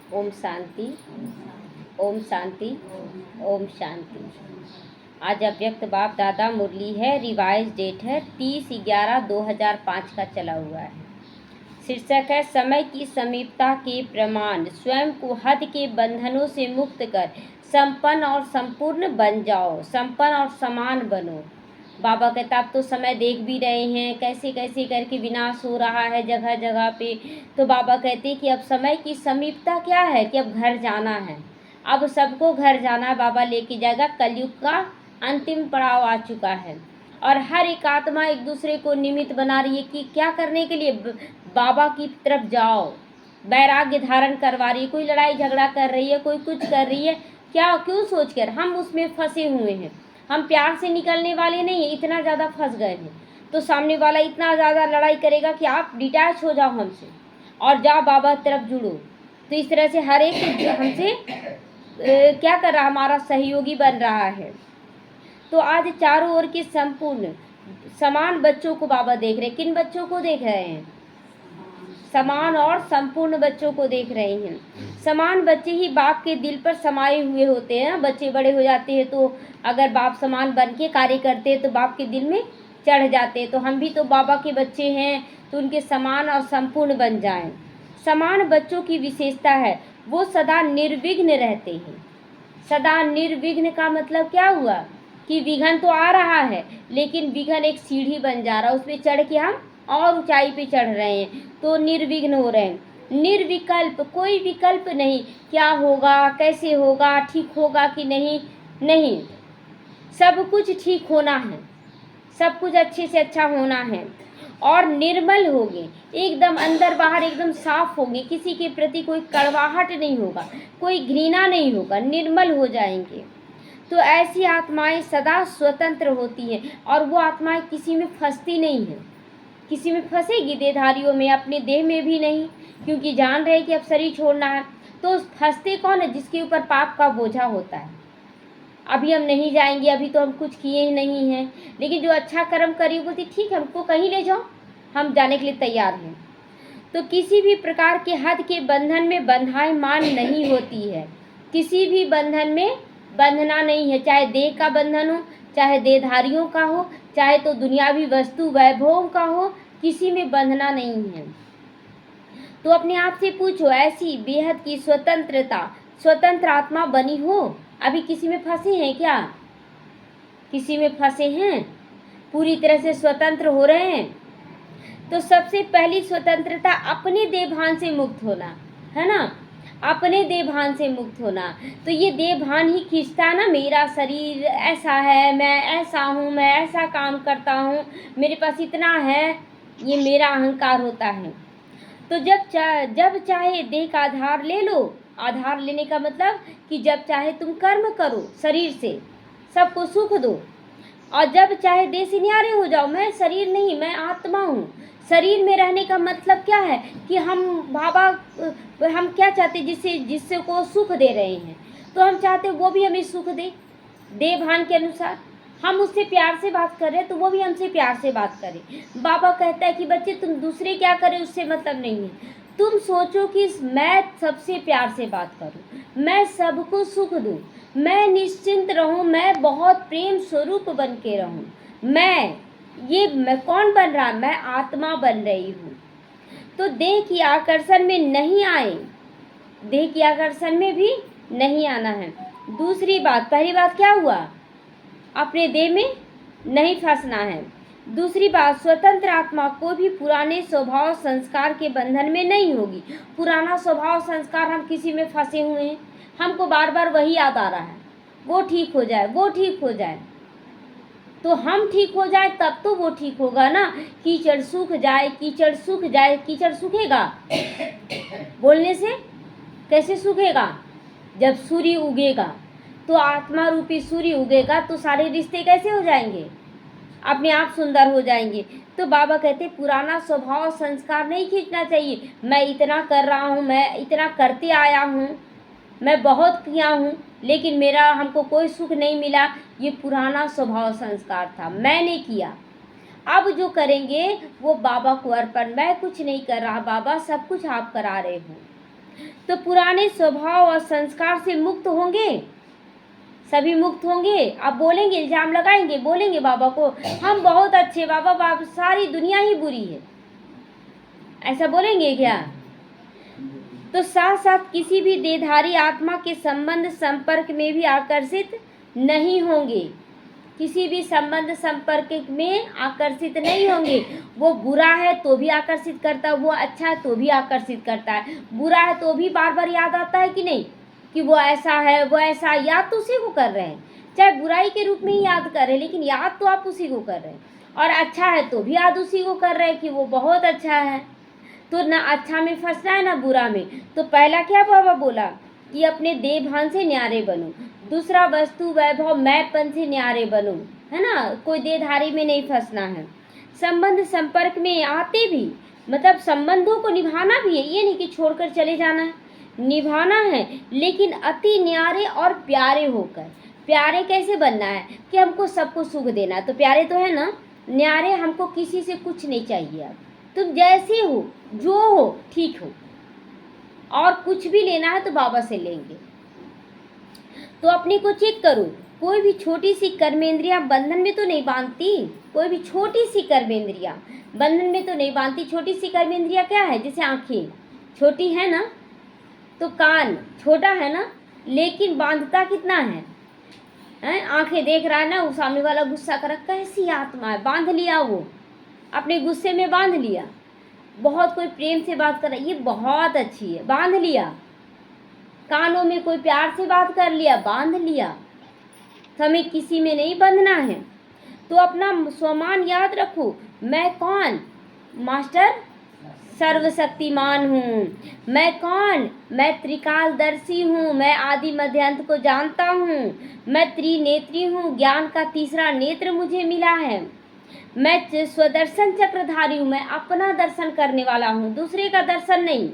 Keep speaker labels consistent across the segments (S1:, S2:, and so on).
S1: ओम शांति, ओम शांति, ओम शांति। आज अव्यक्त बाप दादा मुरली है। रिवाइज डेट है 30/11/2005 का चला हुआ है। शीर्षक है समय की समीपता के प्रमाण। स्वयं को हद के बंधनों से मुक्त कर संपन्न और संपूर्ण बन जाओ, संपन्न और समान बनो। बाबा कहता आप तो समय देख भी रहे हैं कैसे कैसे करके विनाश हो रहा है जगह जगह पे। तो बाबा कहते कि अब समय की समीपता क्या है कि अब घर जाना है, अब सबको घर जाना है। बाबा लेके जाएगा। कलयुग का अंतिम पड़ाव आ चुका है और हर एक आत्मा एक दूसरे को निमित्त बना रही है कि क्या करने के लिए बाबा की तरफ जाओ। वैराग्य धारण करवा रही है, कोई लड़ाई झगड़ा कर रही है, कोई कुछ कर रही है। क्या क्यों सोचकर हम उसमें फंसे हुए हैं। हम प्यार से निकलने वाले नहीं है, इतना ज़्यादा फंस गए हैं। तो सामने वाला इतना ज़्यादा लड़ाई करेगा कि आप डिटैच हो जाओ हमसे और जाओ बाबा तरफ जुड़ो। तो इस तरह से हर एक हमसे क्या कर रहा, हमारा सहयोगी बन रहा है। तो आज चारों ओर के संपूर्ण समान बच्चों को बाबा देख रहे। किन बच्चों को देख रहे हैं? समान और संपूर्ण बच्चों को देख रहे हैं। समान बच्चे ही बाप के दिल पर समाये हुए होते हैं। बच्चे बड़े हो जाते हैं तो अगर बाप समान बन के कार्य करते हैं तो बाप के दिल में चढ़ जाते हैं। तो हम भी तो बाबा के बच्चे हैं तो उनके समान और संपूर्ण बन जाएं। समान बच्चों की विशेषता है वो सदा निर्विघ्न रहते हैं। सदा निर्विघ्न का मतलब क्या हुआ कि विघ्न तो आ रहा है लेकिन विघ्न एक सीढ़ी बन जा रहा है, उसमें चढ़ के हम और ऊंचाई पे चढ़ रहे हैं तो निर्विघ्न हो रहे हैं। निर्विकल्प, कोई विकल्प नहीं, क्या होगा कैसे होगा, ठीक होगा कि नहीं, नहीं, सब कुछ ठीक होना है, सब कुछ अच्छे से अच्छा होना है। और निर्मल होंगे, एकदम अंदर बाहर एकदम साफ होंगे, किसी के प्रति कोई कड़वाहट नहीं होगा, कोई घृणा नहीं होगा, निर्मल हो जाएंगे। तो ऐसी आत्माएं सदा स्वतंत्र होती हैं और वो आत्माएं किसी में फंसती नहीं हैं। किसी में फंसेगी देहधारियों में, अपने देह में भी नहीं, क्योंकि जान रहे कि अब शरीर छोड़ना है। तो फंसते कौन है? जिसके ऊपर पाप का बोझा होता है। अभी हम नहीं जाएंगे, अभी तो हम कुछ किए ही नहीं हैं। लेकिन जो अच्छा कर्म करी बोलती ठीक है हमको कहीं ले जाओ, हम जाने के लिए तैयार हैं। तो किसी भी प्रकार के हद के बंधन में बंधायमान नहीं होती है। किसी भी बंधन में बंधना नहीं है, चाहे देह का बंधन हो, चाहे देहधारियों का हो, चाहे तो दुनियावी वस्तु वैभव का हो, किसी में बंधना नहीं है। तो अपने आप से पूछो, ऐसी बेहद की स्वतंत्रता, स्वतंत्र आत्मा बनी हो? अभी किसी में फंसे हैं क्या? किसी में फंसे हैं? पूरी तरह से स्वतंत्र हो रहे हैं? तो सबसे पहली स्वतंत्रता अपने देहभान से मुक्त होना है ना, अपने देहभान से मुक्त होना। तो ये देहभान ही खींचता है ना, मेरा शरीर ऐसा है, मैं ऐसा हूँ, मैं ऐसा काम करता हूँ, मेरे पास इतना है, ये मेरा अहंकार होता है। तो जब चाहे देह का आधार ले लो। आधार लेने का मतलब कि जब चाहे तुम कर्म करो, शरीर से सबको सुख दो, और जब चाहे देह से न्यारे हो जाओ। मैं शरीर नहीं, मैं आत्मा हूँ। शरीर में रहने का मतलब क्या है कि हम बाबा, हम क्या चाहते, जिससे को सुख दे रहे हैं तो हम चाहते वो भी हमें सुख दे देह भान के अनुसार। हम उससे प्यार से बात कर रहे हैं तो वो भी हमसे प्यार से बात करे। बाबा कहता है कि बच्चे तुम दूसरे क्या करें उससे मतलब नहीं है, तुम सोचो कि मैं सबसे प्यार से बात करूं, मैं सबको सुख दूं, मैं निश्चिंत रहूं, मैं बहुत प्रेम स्वरूप बन के रहूं। मैं कौन बन रहा? मैं आत्मा बन रही हूँ। तो देह की आकर्षण में नहीं आए, देह की आकर्षण में भी नहीं आना है। दूसरी बात, पहली बात क्या हुआ? अपने देह में नहीं फंसना है। दूसरी बात, स्वतंत्र आत्मा को भी पुराने स्वभाव संस्कार के बंधन में नहीं होगी। पुराना स्वभाव संस्कार, हम किसी में फंसे हुए हैं, हमको बार बार वही याद आ रहा है, वो ठीक हो जाए, वो ठीक हो जाए। तो हम ठीक हो जाए तब तो वो ठीक होगा ना। कीचड़ सूख जाए, कीचड़ सूख जाए, कीचड़ सूखेगा बोलने से? कैसे सूखेगा? जब सूर्य उगेगा, तो आत्मा रूपी सूर्य उगेगा तो सारे रिश्ते कैसे हो जाएंगे? अपने आप सुंदर हो जाएंगे। तो बाबा कहते पुराना स्वभाव संस्कार नहीं खींचना चाहिए। मैं इतना कर रहा हूँ, मैं इतना करते आया हूँ, मैं बहुत किया हूँ, लेकिन मेरा हमको कोई सुख नहीं मिला। ये पुराना स्वभाव संस्कार था, मैंने किया। अब जो करेंगे वो बाबा को अर्पण। मैं कुछ नहीं कर रहा, बाबा सब कुछ आप करा रहे हो। तो पुराने स्वभाव और संस्कार से मुक्त होंगे, सभी मुक्त होंगे। अब बोलेंगे, इल्जाम लगाएंगे, बोलेंगे बाबा को हम बहुत अच्छे, बाबा सारी दुनिया ही बुरी है, ऐसा बोलेंगे क्या? तो साथ साथ किसी भी देहधारी आत्मा के संबंध संपर्क में भी आकर्षित नहीं होंगे, किसी भी संबंध संपर्क में आकर्षित नहीं होंगे। वो बुरा है तो भी आकर्षित करता है, वो अच्छा है तो भी आकर्षित करता है, बुरा है तो भी बार बार याद आता है कि नहीं, कि वो ऐसा है, वो ऐसा, याद तो उसी को कर रहे हैं, चाहे बुराई के रूप में ही याद कर रहे हैं, लेकिन याद तो आप उसी को कर रहे हैं। और अच्छा है तो भी याद उसी को कर रहे हैं कि वो बहुत अच्छा है। तो ना अच्छा में फंसना है ना बुरा में। तो पहला क्या बाबा बोला कि अपने देह भान से न्यारे बनो, दूसरा वस्तु वैभव मैंपन से न्यारे बनो, है ना, कोई देहधारी में नहीं फंसना है। संबंध संपर्क में आते भी मतलब संबंधों को निभाना भी है, ये नहीं कि छोड़कर चले जाना है, निभाना है, लेकिन अति न्यारे और प्यारे होकर। प्यारे कैसे बनना है कि हमको सबको सुख देना, तो प्यारे तो है ना। न्यारे हमको किसी से कुछ नहीं चाहिए, अब तुम जैसे हो जो हो ठीक हो, और कुछ भी लेना है तो बाबा से लेंगे। तो अपने को चेक करो, कोई भी छोटी सी कर्मेंद्रियां बंधन में तो नहीं बांधती, कोई भी छोटी सी कर्मेंद्रियां बंधन में तो नहीं बांधती। छोटी सी कर्मेंद्रियां क्या है, जैसे आंखें छोटी है ना, तो कान छोटा है ना, लेकिन बांधता कितना है, आंखें देख रहा है ना, वो सामने वाला गुस्सा कर, कैसी आत्मा है, बांध लिया, वो अपने गुस्से में बांध लिया। बहुत कोई प्रेम से बात कर रहा है, ये बहुत अच्छी है, बांध लिया। कानों में कोई प्यार से बात कर लिया, बांध लिया। तो हमें किसी में नहीं बंधना है। तो अपना स्वमान याद रखो, मैं कौन, मास्टर सर्वशक्तिमान हूँ। मैं कौन, मैं त्रिकालदर्शी हूँ, मैं आदि मध्य अंत को जानता हूँ। मैं त्रिनेत्री हूँ, ज्ञान का तीसरा नेत्र मुझे मिला है। मैं स्वदर्शन चक्रधारी हूँ, मैं अपना दर्शन करने वाला हूँ, दूसरे का दर्शन नहीं।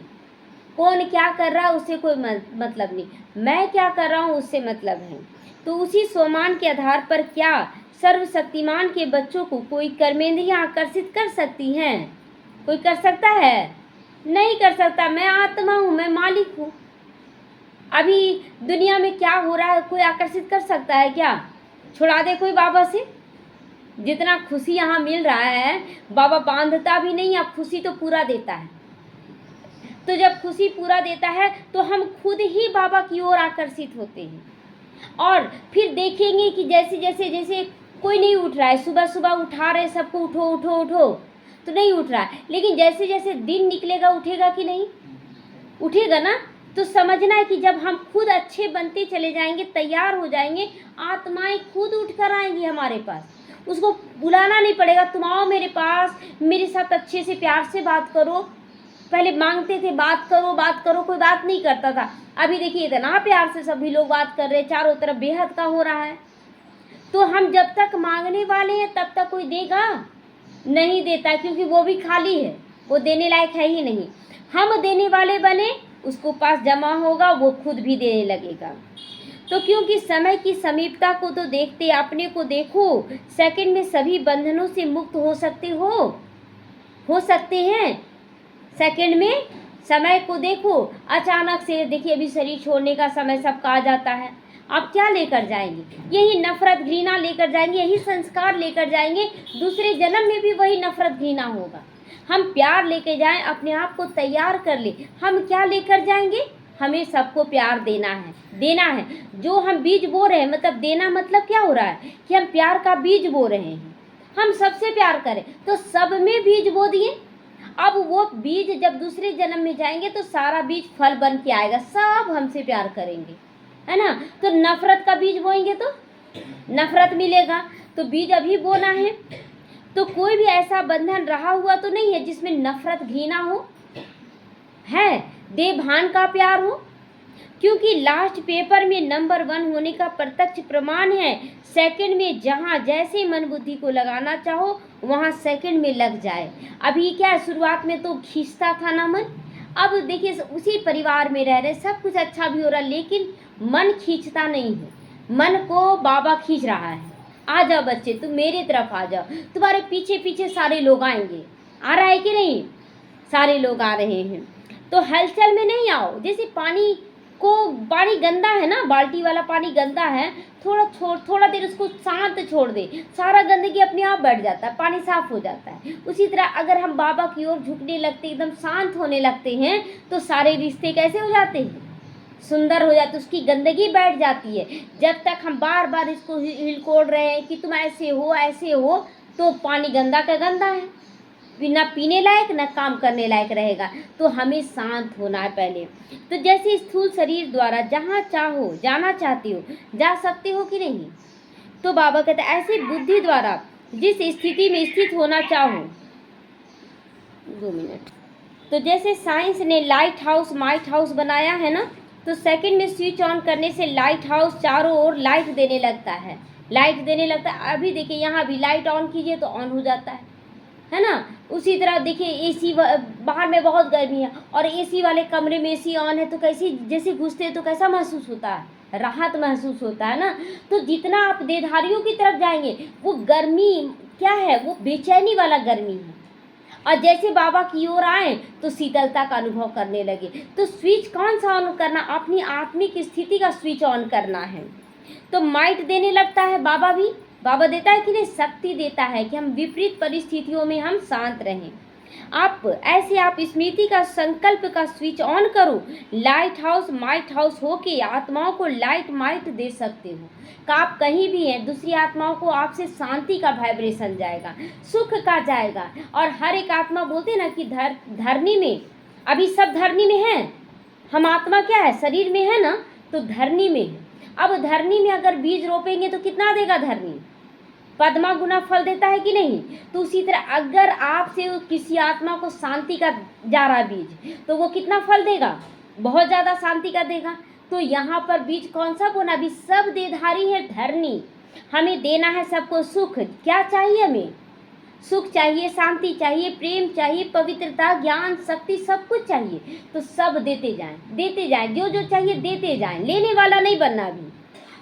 S1: कौन क्या कर रहा है उससे कोई मतलब नहीं, मैं क्या कर रहा हूँ उससे मतलब है। तो उसी स्वमान के आधार पर क्या सर्वशक्तिमान के बच्चों को कोई कर्मेंद्रियां आकर्षित कर सकती हैं? कोई कर सकता है? नहीं कर सकता। मैं आत्मा हूँ, मैं मालिक हूँ। अभी दुनिया में क्या हो रहा है कोई आकर्षित कर सकता है क्या? छुड़ा दे कोई बाबा से? जितना खुशी यहाँ मिल रहा है, बाबा बांधता भी नहीं, अब खुशी तो पूरा देता है। तो जब खुशी पूरा देता है तो हम खुद ही बाबा की ओर आकर्षित होते हैं। और फिर देखेंगे कि जैसे जैसे जैसे कोई नहीं उठ रहा है, सुबह सुबह उठा रहे सबको, उठो उठो उठो, तो नहीं उठ रहा है, लेकिन जैसे जैसे दिन निकलेगा उठेगा कि नहीं? उठेगा ना। तो समझना है कि जब हम खुद अच्छे बनते चले जाएंगे, तैयार हो जाएंगे, आत्माएं खुद उठ कर आएंगी हमारे पास। उसको बुलाना नहीं पड़ेगा, तुम आओ मेरे पास, मेरे साथ अच्छे से प्यार से बात करो। पहले मांगते थे बात करो बात करो, कोई बात नहीं करता था। अभी देखिए इतना प्यार से सभी लोग बात कर रहे हैं, चारों तरफ बेहद का हो रहा है। तो हम जब तक मांगने वाले हैं तब तक कोई देगा नहीं देता, क्योंकि वो भी खाली है, वो देने लायक है ही नहीं। हम देने वाले बने, उसको पास जमा होगा, वो खुद भी देने लगेगा। तो क्योंकि समय की समीपता को तो देखते अपने को देखो, सेकंड में सभी बंधनों से मुक्त हो सकते हैं। सेकंड में समय को देखो, अचानक से देखिए अभी शरीर छोड़ने का समय सबका आ जाता है। आप क्या लेकर जाएंगे? यही नफरत घृणा लेकर जाएंगे, यही संस्कार लेकर जाएंगे, दूसरे जन्म में भी वही नफरत घृणा होगा। हम प्यार लेके जाएं, अपने आप को तैयार कर ले। हम क्या लेकर जाएंगे? हमें सबको प्यार देना है। जो हम बीज बो रहे हैं, मतलब देना मतलब क्या हो रहा है कि हम प्यार का बीज बो रहे हैं। हम सबसे प्यार करें तो सब में बीज बो दिए। अब वो बीज जब दूसरे जन्म में जाएंगे तो सारा बीज फल बन के आएगा, सब हमसे प्यार करेंगे, है ना। तो नफरत का बीज बोएंगे तो नफरत मिलेगा, तो बीज अभी बोना है। तो कोई भी ऐसा बंधन रहा हुआ तो नहीं है जिसमें नफरत घृणा हो, है देह भान का प्यार हो। क्योंकि लास्ट पेपर में नंबर 1 होने का प्रत्यक्ष प्रमाण है। सेकंड में जहाँ जैसे मन बुद्धि को लगाना चाहो वहाँ सेकंड में लग जाए। अभी क्या है, शुरुआत में तो खींचता था ना मन, अब देखिए उसी परिवार में रह रहे, सब कुछ अच्छा भी हो रहा, लेकिन मन खींचता नहीं है। मन को बाबा खींच रहा है, आ जाओ बच्चे तुम मेरे तरफ आ जाओ, तुम्हारे पीछे पीछे सारे लोग आएंगे। आ रहा है कि नहीं? सारे लोग आ रहे हैं। तो हलचल में नहीं आओ। जैसे पानी गंदा है ना, बाल्टी वाला पानी गंदा है, थोड़ा देर उसको शांत छोड़ दे, सारा गंदगी अपने आप बैठ जाता है, पानी साफ हो जाता है। उसी तरह अगर हम बाबा की ओर झुकने लगते, एकदम शांत होने लगते हैं, तो सारे रिश्ते कैसे हो जाते हैं, सुंदर हो जाते, उसकी गंदगी बैठ जाती है। जब तक हम बार बार इसको हिलकोड़ रहे हैं कि तुम ऐसे हो, तो पानी गंदा का गंदा है, ना पीने लायक ना काम करने लायक रहेगा। तो हमें शांत होना है पहले। तो जैसे स्थूल शरीर द्वारा जहाँ चाहो जाना चाहते हो जा सकते हो कि नहीं, तो बाबा कहते हैं ऐसे बुद्धि द्वारा जिस स्थिति में स्थित होना चाहो। 2 मिनट। तो जैसे साइंस ने लाइट हाउस माइट हाउस बनाया है ना, तो सेकंड में स्विच ऑन करने से लाइट हाउस चारों ओर लाइट देने लगता है, अभी देखिए यहाँ भी लाइट ऑन कीजिए तो ऑन हो जाता है ना। उसी तरह देखिए एसी, बाहर में बहुत गर्मी है और एसी वाले कमरे में एसी ऑन है, तो कैसी, जैसे घुसते हैं तो कैसा महसूस होता है, राहत महसूस होता है ना। तो जितना आप देहधारियों की तरफ जाएंगे वो गर्मी क्या है, वो बेचैनी वाला गर्मी है, और जैसे बाबा की ओर आए तो शीतलता का अनुभव करने लगे। तो स्विच कौन सा ऑन करना, अपनी आत्मिक स्थिति का स्विच ऑन करना है। तो माइट देने लगता है बाबा देता है कि नहीं, शक्ति देता है कि हम विपरीत परिस्थितियों में हम शांत रहें। आप स्मृति का संकल्प का स्विच ऑन करो, लाइट हाउस माइट हाउस हो के आत्माओं को लाइट माइट दे सकते हो। का आप कहीं भी हैं, दूसरी आत्माओं को आपसे शांति का वाइब्रेशन जाएगा, सुख का जाएगा। और हर एक आत्मा बोलते ना कि धरनी में, अभी सब धरनी में है, हम आत्मा क्या है, शरीर में है ना, तो धरनी में है। अब धरनी में अगर बीज रोपेंगे तो कितना देगा धरनी, पद्मा गुना फल देता है कि नहीं। तो उसी तरह अगर आपसे किसी आत्मा को शांति का जा रहा बीज, तो वो कितना फल देगा, बहुत ज़्यादा शांति का देगा। तो यहाँ पर बीज कौन सा बोना, अभी सब देधारी है धरनी, हमें देना है सबको सुख। क्या चाहिए हमें, सुख चाहिए, शांति चाहिए, प्रेम चाहिए, पवित्रता, ज्ञान, शक्ति, सब कुछ चाहिए। तो सब देते जाएं, जो जो चाहिए देते जाएं, लेने वाला नहीं बनना।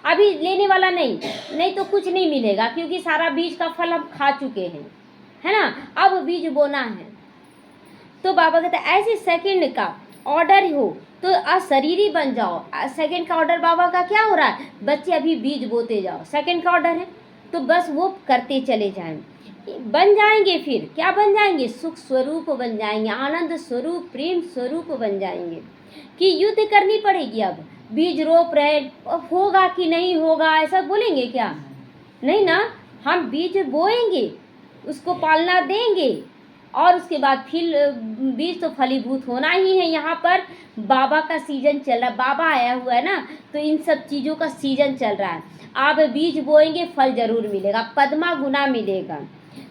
S1: अभी लेने वाला नहीं तो कुछ नहीं मिलेगा, क्योंकि सारा बीज का फल हम खा चुके हैं, है ना। अब बीज बोना है। तो बाबा कहते हैं ऐसे सेकंड का ऑर्डर हो तो अशरीरी बन जाओ। सेकंड का ऑर्डर बाबा का क्या हो रहा है, बच्चे अभी बीज बोते जाओ, सेकंड का ऑर्डर है। तो बस वो करते चले जाएं, बन जाएंगे। फिर क्या बन जाएंगे, सुख स्वरूप बन जाएंगे, आनंद स्वरूप, प्रेम स्वरूप बन जाएंगे। कि युद्ध करनी पड़ेगी, अब बीज रोप रहे, होगा कि नहीं होगा ऐसा बोलेंगे क्या, नहीं ना। हम बीज बोएंगे, उसको पालना देंगे, और उसके बाद फिर बीज तो फलीभूत होना ही है। यहाँ पर बाबा का सीजन चल रहा है, बाबा आया हुआ है ना, तो इन सब चीज़ों का सीजन चल रहा है। आप बीज बोएंगे फल जरूर मिलेगा, पद्मा गुना मिलेगा।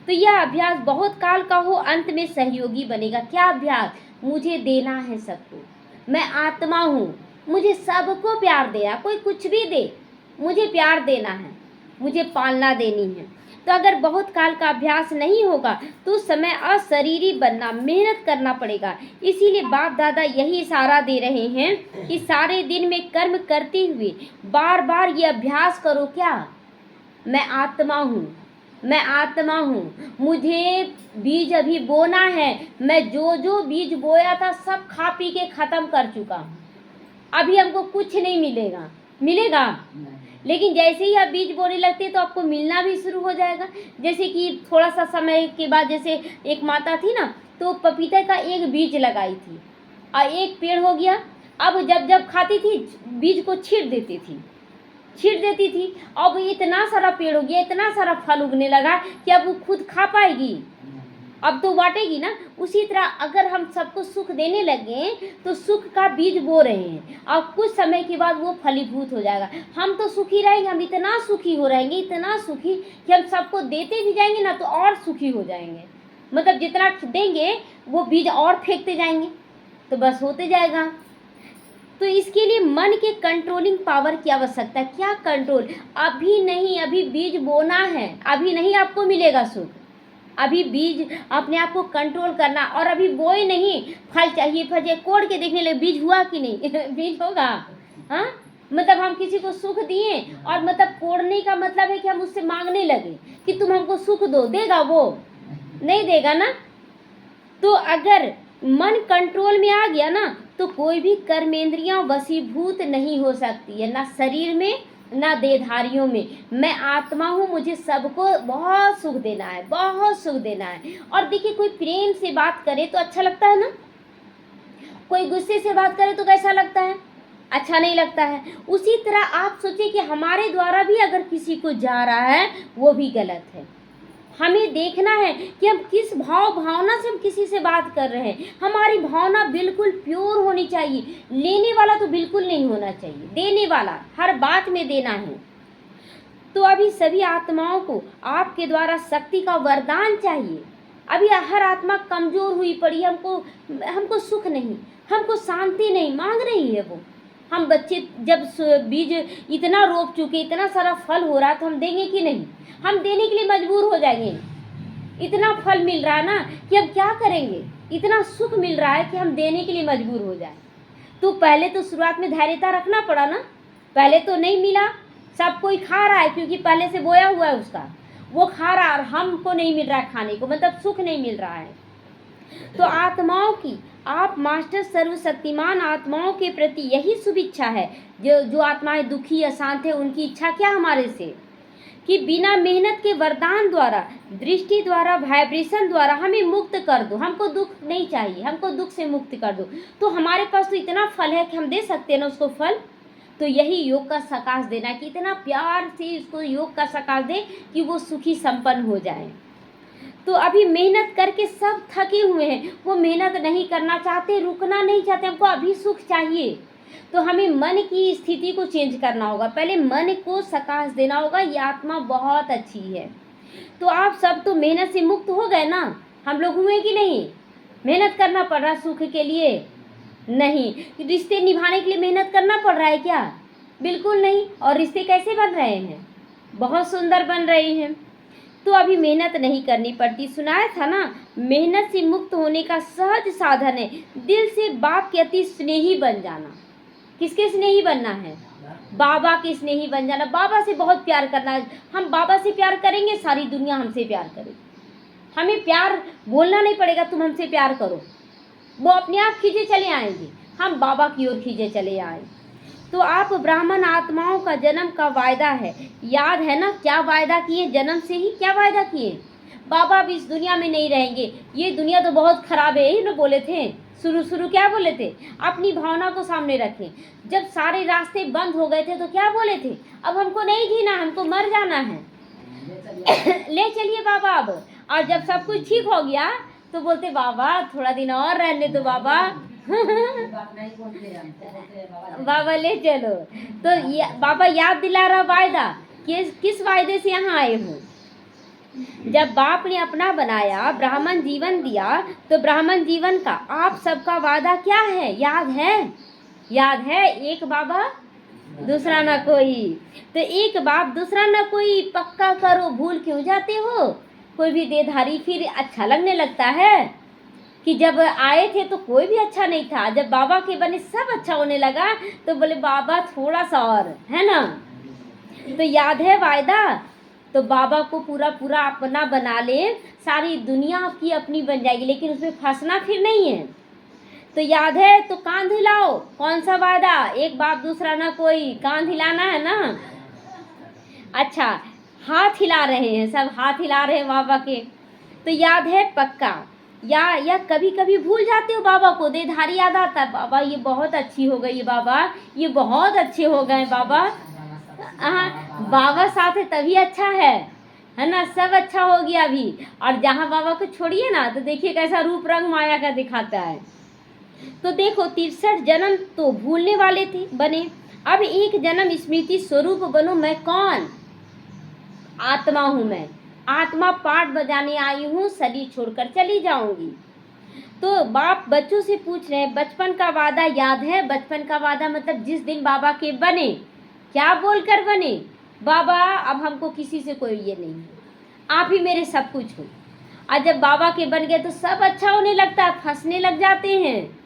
S1: तो यह अभ्यास बहुत काल का हो, अंत में सहयोगी बनेगा। क्या अभ्यास, मुझे देना है सबको, मैं आत्मा हूँ, मुझे सबको प्यार देना, कोई कुछ भी दे, मुझे प्यार देना है, मुझे पालना देनी है। तो अगर बहुत काल का अभ्यास नहीं होगा तो उस समय अशरीरी बनना, मेहनत करना पड़ेगा। इसीलिए बाप दादा यही इशारा दे रहे हैं कि सारे दिन में कर्म करते हुए बार बार ये अभ्यास करो। क्या, मैं आत्मा हूँ, मैं आत्मा हूँ, मुझे बीज अभी बोना है, मैं जो जो बीज बोया था सब खा पी के ख़त्म कर चुका हूँ, अभी हमको कुछ नहीं मिलेगा। लेकिन जैसे ही आप बीज बोने लगते हैं तो आपको मिलना भी शुरू हो जाएगा। जैसे कि थोड़ा सा समय के बाद, जैसे एक माता थी ना, तो पपीते का एक बीज लगाई थी और एक पेड़ हो गया। अब जब खाती थी बीज को छींट देती थी, अब इतना सारा पेड़ हो गया, इतना सारा फल उगने लगा कि अब वो खुद खा पाएगी, अब तो बांटेगी ना। उसी तरह अगर हम सबको सुख देने लगे तो सुख का बीज बो रहे हैं, और कुछ समय के बाद वो फलीभूत हो जाएगा। हम तो सुखी रहेंगे, हम इतना सुखी हो रहेंगे, इतना सुखी कि हम सबको देते भी जाएंगे ना तो और सुखी हो जाएंगे। मतलब जितना देंगे वो बीज और फेंकते जाएंगे, तो बस होते जाएगा। तो इसके लिए मन के कंट्रोलिंग पावर की आवश्यकता है। क्या कंट्रोल, अभी नहीं, अभी बीज बोना है, अभी नहीं आपको मिलेगा सुख, अभी बीज अपने आप को कंट्रोल करना। और अभी बोए नहीं, फल चाहिए, फल कोड़ के देखने लगे बीज हुआ कि नहीं बीज होगा, हाँ। मतलब हम किसी को सुख दिए और मतलब कोड़ने का मतलब है कि हम उससे मांगने लगे कि तुम हमको सुख दो, देगा वो, नहीं देगा ना। तो अगर मन कंट्रोल में आ गया ना तो कोई भी कर्मेंद्रियां वशीभूत नहीं हो सकती है, ना शरीर में ना देहधारियों में। मैं आत्मा हूँ, मुझे सबको बहुत सुख देना है, बहुत सुख देना है। और देखिए कोई प्रेम से बात करे तो अच्छा लगता है ना, कोई गुस्से से बात करे तो कैसा लगता है, अच्छा नहीं लगता है। उसी तरह आप सोचिए कि हमारे द्वारा भी अगर किसी को जा रहा है वो भी गलत है। हमें देखना है कि हम किस भावना से हम किसी से बात कर रहे हैं। हमारी भावना बिल्कुल प्योर होनी चाहिए, लेने वाला तो बिल्कुल नहीं होना चाहिए, देने वाला, हर बात में देना है। तो अभी सभी आत्माओं को आपके द्वारा शक्ति का वरदान चाहिए। अभी हर आत्मा कमजोर हुई पड़ी, हमको सुख नहीं, हमको शांति नहीं, मांग रही है वो। हम बच्चे जब बीज इतना रोप चुके, इतना सारा फल हो रहा, तो हम देंगे कि नहीं? हम देने के लिए मजबूर हो जाएंगे। इतना फल मिल रहा है ना कि हम क्या करेंगे, इतना सुख मिल रहा है कि हम देने के लिए मजबूर हो जाए। तो पहले तो शुरुआत में धैर्यता रखना पड़ा ना, पहले तो नहीं मिला, सब कोई खा रहा है क्योंकि पहले से बोया हुआ है उसका, वो खा रहा है और हमको नहीं मिल रहा है खाने को, मतलब सुख नहीं मिल रहा है। तो आत्माओं की, आप मास्टर सर्वशक्तिमान आत्माओं के प्रति यही शुभ इच्छा है। जो आत्माएं दुखी अशांत है, उनकी इच्छा क्या हमारे से कि बिना मेहनत के वरदान द्वारा, दृष्टि द्वारा, वाइब्रेशन द्वारा हमें मुक्त कर दो। हमको दुख नहीं चाहिए, हमको दुख से मुक्त कर दो। तो हमारे पास तो इतना फल है कि हम दे सकते हैं ना उसको फल। तो यही योग का सकाश देना कि इतना प्यार से उसको योग का सकाश दे कि वो सुखी संपन्न हो जाए। तो अभी मेहनत करके सब थके हुए हैं, वो मेहनत नहीं करना चाहते, रुकना नहीं चाहते, हमको अभी सुख चाहिए। तो हमें मन की स्थिति को चेंज करना होगा, पहले मन को सकाश देना होगा। ये आत्मा बहुत अच्छी है। तो आप सब तो मेहनत से मुक्त हो गए ना, हम लोग हुए कि नहीं? मेहनत करना पड़ रहा सुख के लिए? नहीं। रिश्ते निभाने के लिए मेहनत करना पड़ रहा है क्या? बिल्कुल नहीं। और रिश्ते कैसे बन रहे हैं? बहुत सुंदर बन रहे हैं। तो अभी मेहनत नहीं करनी पड़ती। सुनाया था ना, मेहनत से मुक्त होने का सहज साधन है दिल से बाप के अति स्नेही बन जाना। किसके स्नेही बनना है? बाबा के स्नेही बन जाना, बाबा से बहुत प्यार करना है। हम बाबा से प्यार करेंगे, सारी दुनिया हमसे प्यार करेगी। हमें प्यार बोलना नहीं पड़ेगा तुम हमसे प्यार करो, वो अपने आप खींचे चले आएंगे, हम बाबा की ओर खींचे चले आए। तो आप ब्राह्मण आत्माओं का जन्म का वायदा है, याद है ना? क्या वायदा किए? जन्म से ही क्या वायदा किए? बाबा अब इस दुनिया में नहीं रहेंगे, ये दुनिया तो बहुत खराब है, यही ना बोले थे शुरू क्या बोले थे? अपनी भावना को सामने रखें। जब सारे रास्ते बंद हो गए थे तो क्या बोले थे? अब हमको नहीं जीना, हमको मर जाना है। ले चलिए बाबा अब। और जब सब कुछ ठीक हो गया तो बोलते बाबा थोड़ा दिन और रहने दो बाबा। बाबा ले चलो। तो बाबा याद दिला रहा वायदा, किस वायदे से यहाँ आए हो? जब बाप ने अपना बनाया, ब्राह्मण जीवन दिया, तो ब्राह्मण जीवन का आप सबका वादा क्या है? याद है? याद है? एक बाबा दूसरा ना कोई। तो एक बाप दूसरा ना कोई, पक्का करो, भूल क्यों जाते हो? कोई भी देधारी फिर अच्छा लगने लगता है कि जब आए थे तो कोई भी अच्छा नहीं था, जब बाबा के बने सब अच्छा होने लगा तो बोले बाबा थोड़ा सा और, है ना? तो याद है वायदा? तो बाबा को पूरा अपना बना ले, सारी दुनिया आपकी अपनी बन जाएगी, लेकिन उसमें फंसना फिर नहीं है। तो याद है? तो कान हिलाओ। कौन सा वादा? एक बाप दूसरा ना कोई, कान हिलाना है ना? अच्छा, हाथ हिला रहे हैं, सब हाथ हिला रहे हैं बाबा के। तो याद है पक्का? या कभी कभी भूल जाते हो बाबा को? देधारी याद आता है, बाबा ये बहुत अच्छी हो गई, बाबा ये बहुत अच्छे हो गए बाबा। हाँ, बाबा साथ है तभी अच्छा है ना? सब अच्छा हो गया अभी। और जहाँ बाबा को छोड़िए ना तो देखिए कैसा रूप रंग माया का दिखाता है। तो देखो 63 जन्म तो भूलने वाले थे, बने। अब एक जन्म स्मृति स्वरूप बनो। मैं कौन? आत्मा हूँ मैं। आत्मा पाठ बजाने आई हूँ, शरीर छोड़कर चली जाऊंगी। तो बाप बच्चों से पूछ रहे हैं, बचपन का वादा याद है? बचपन का वादा मतलब जिस दिन बाबा के बने, क्या बोलकर बने? बाबा अब हमको किसी से कोई ये नहीं है, आप ही मेरे सब कुछ हो। और जब बाबा के बन गए तो सब अच्छा होने लगता है, फंसने लग जाते हैं।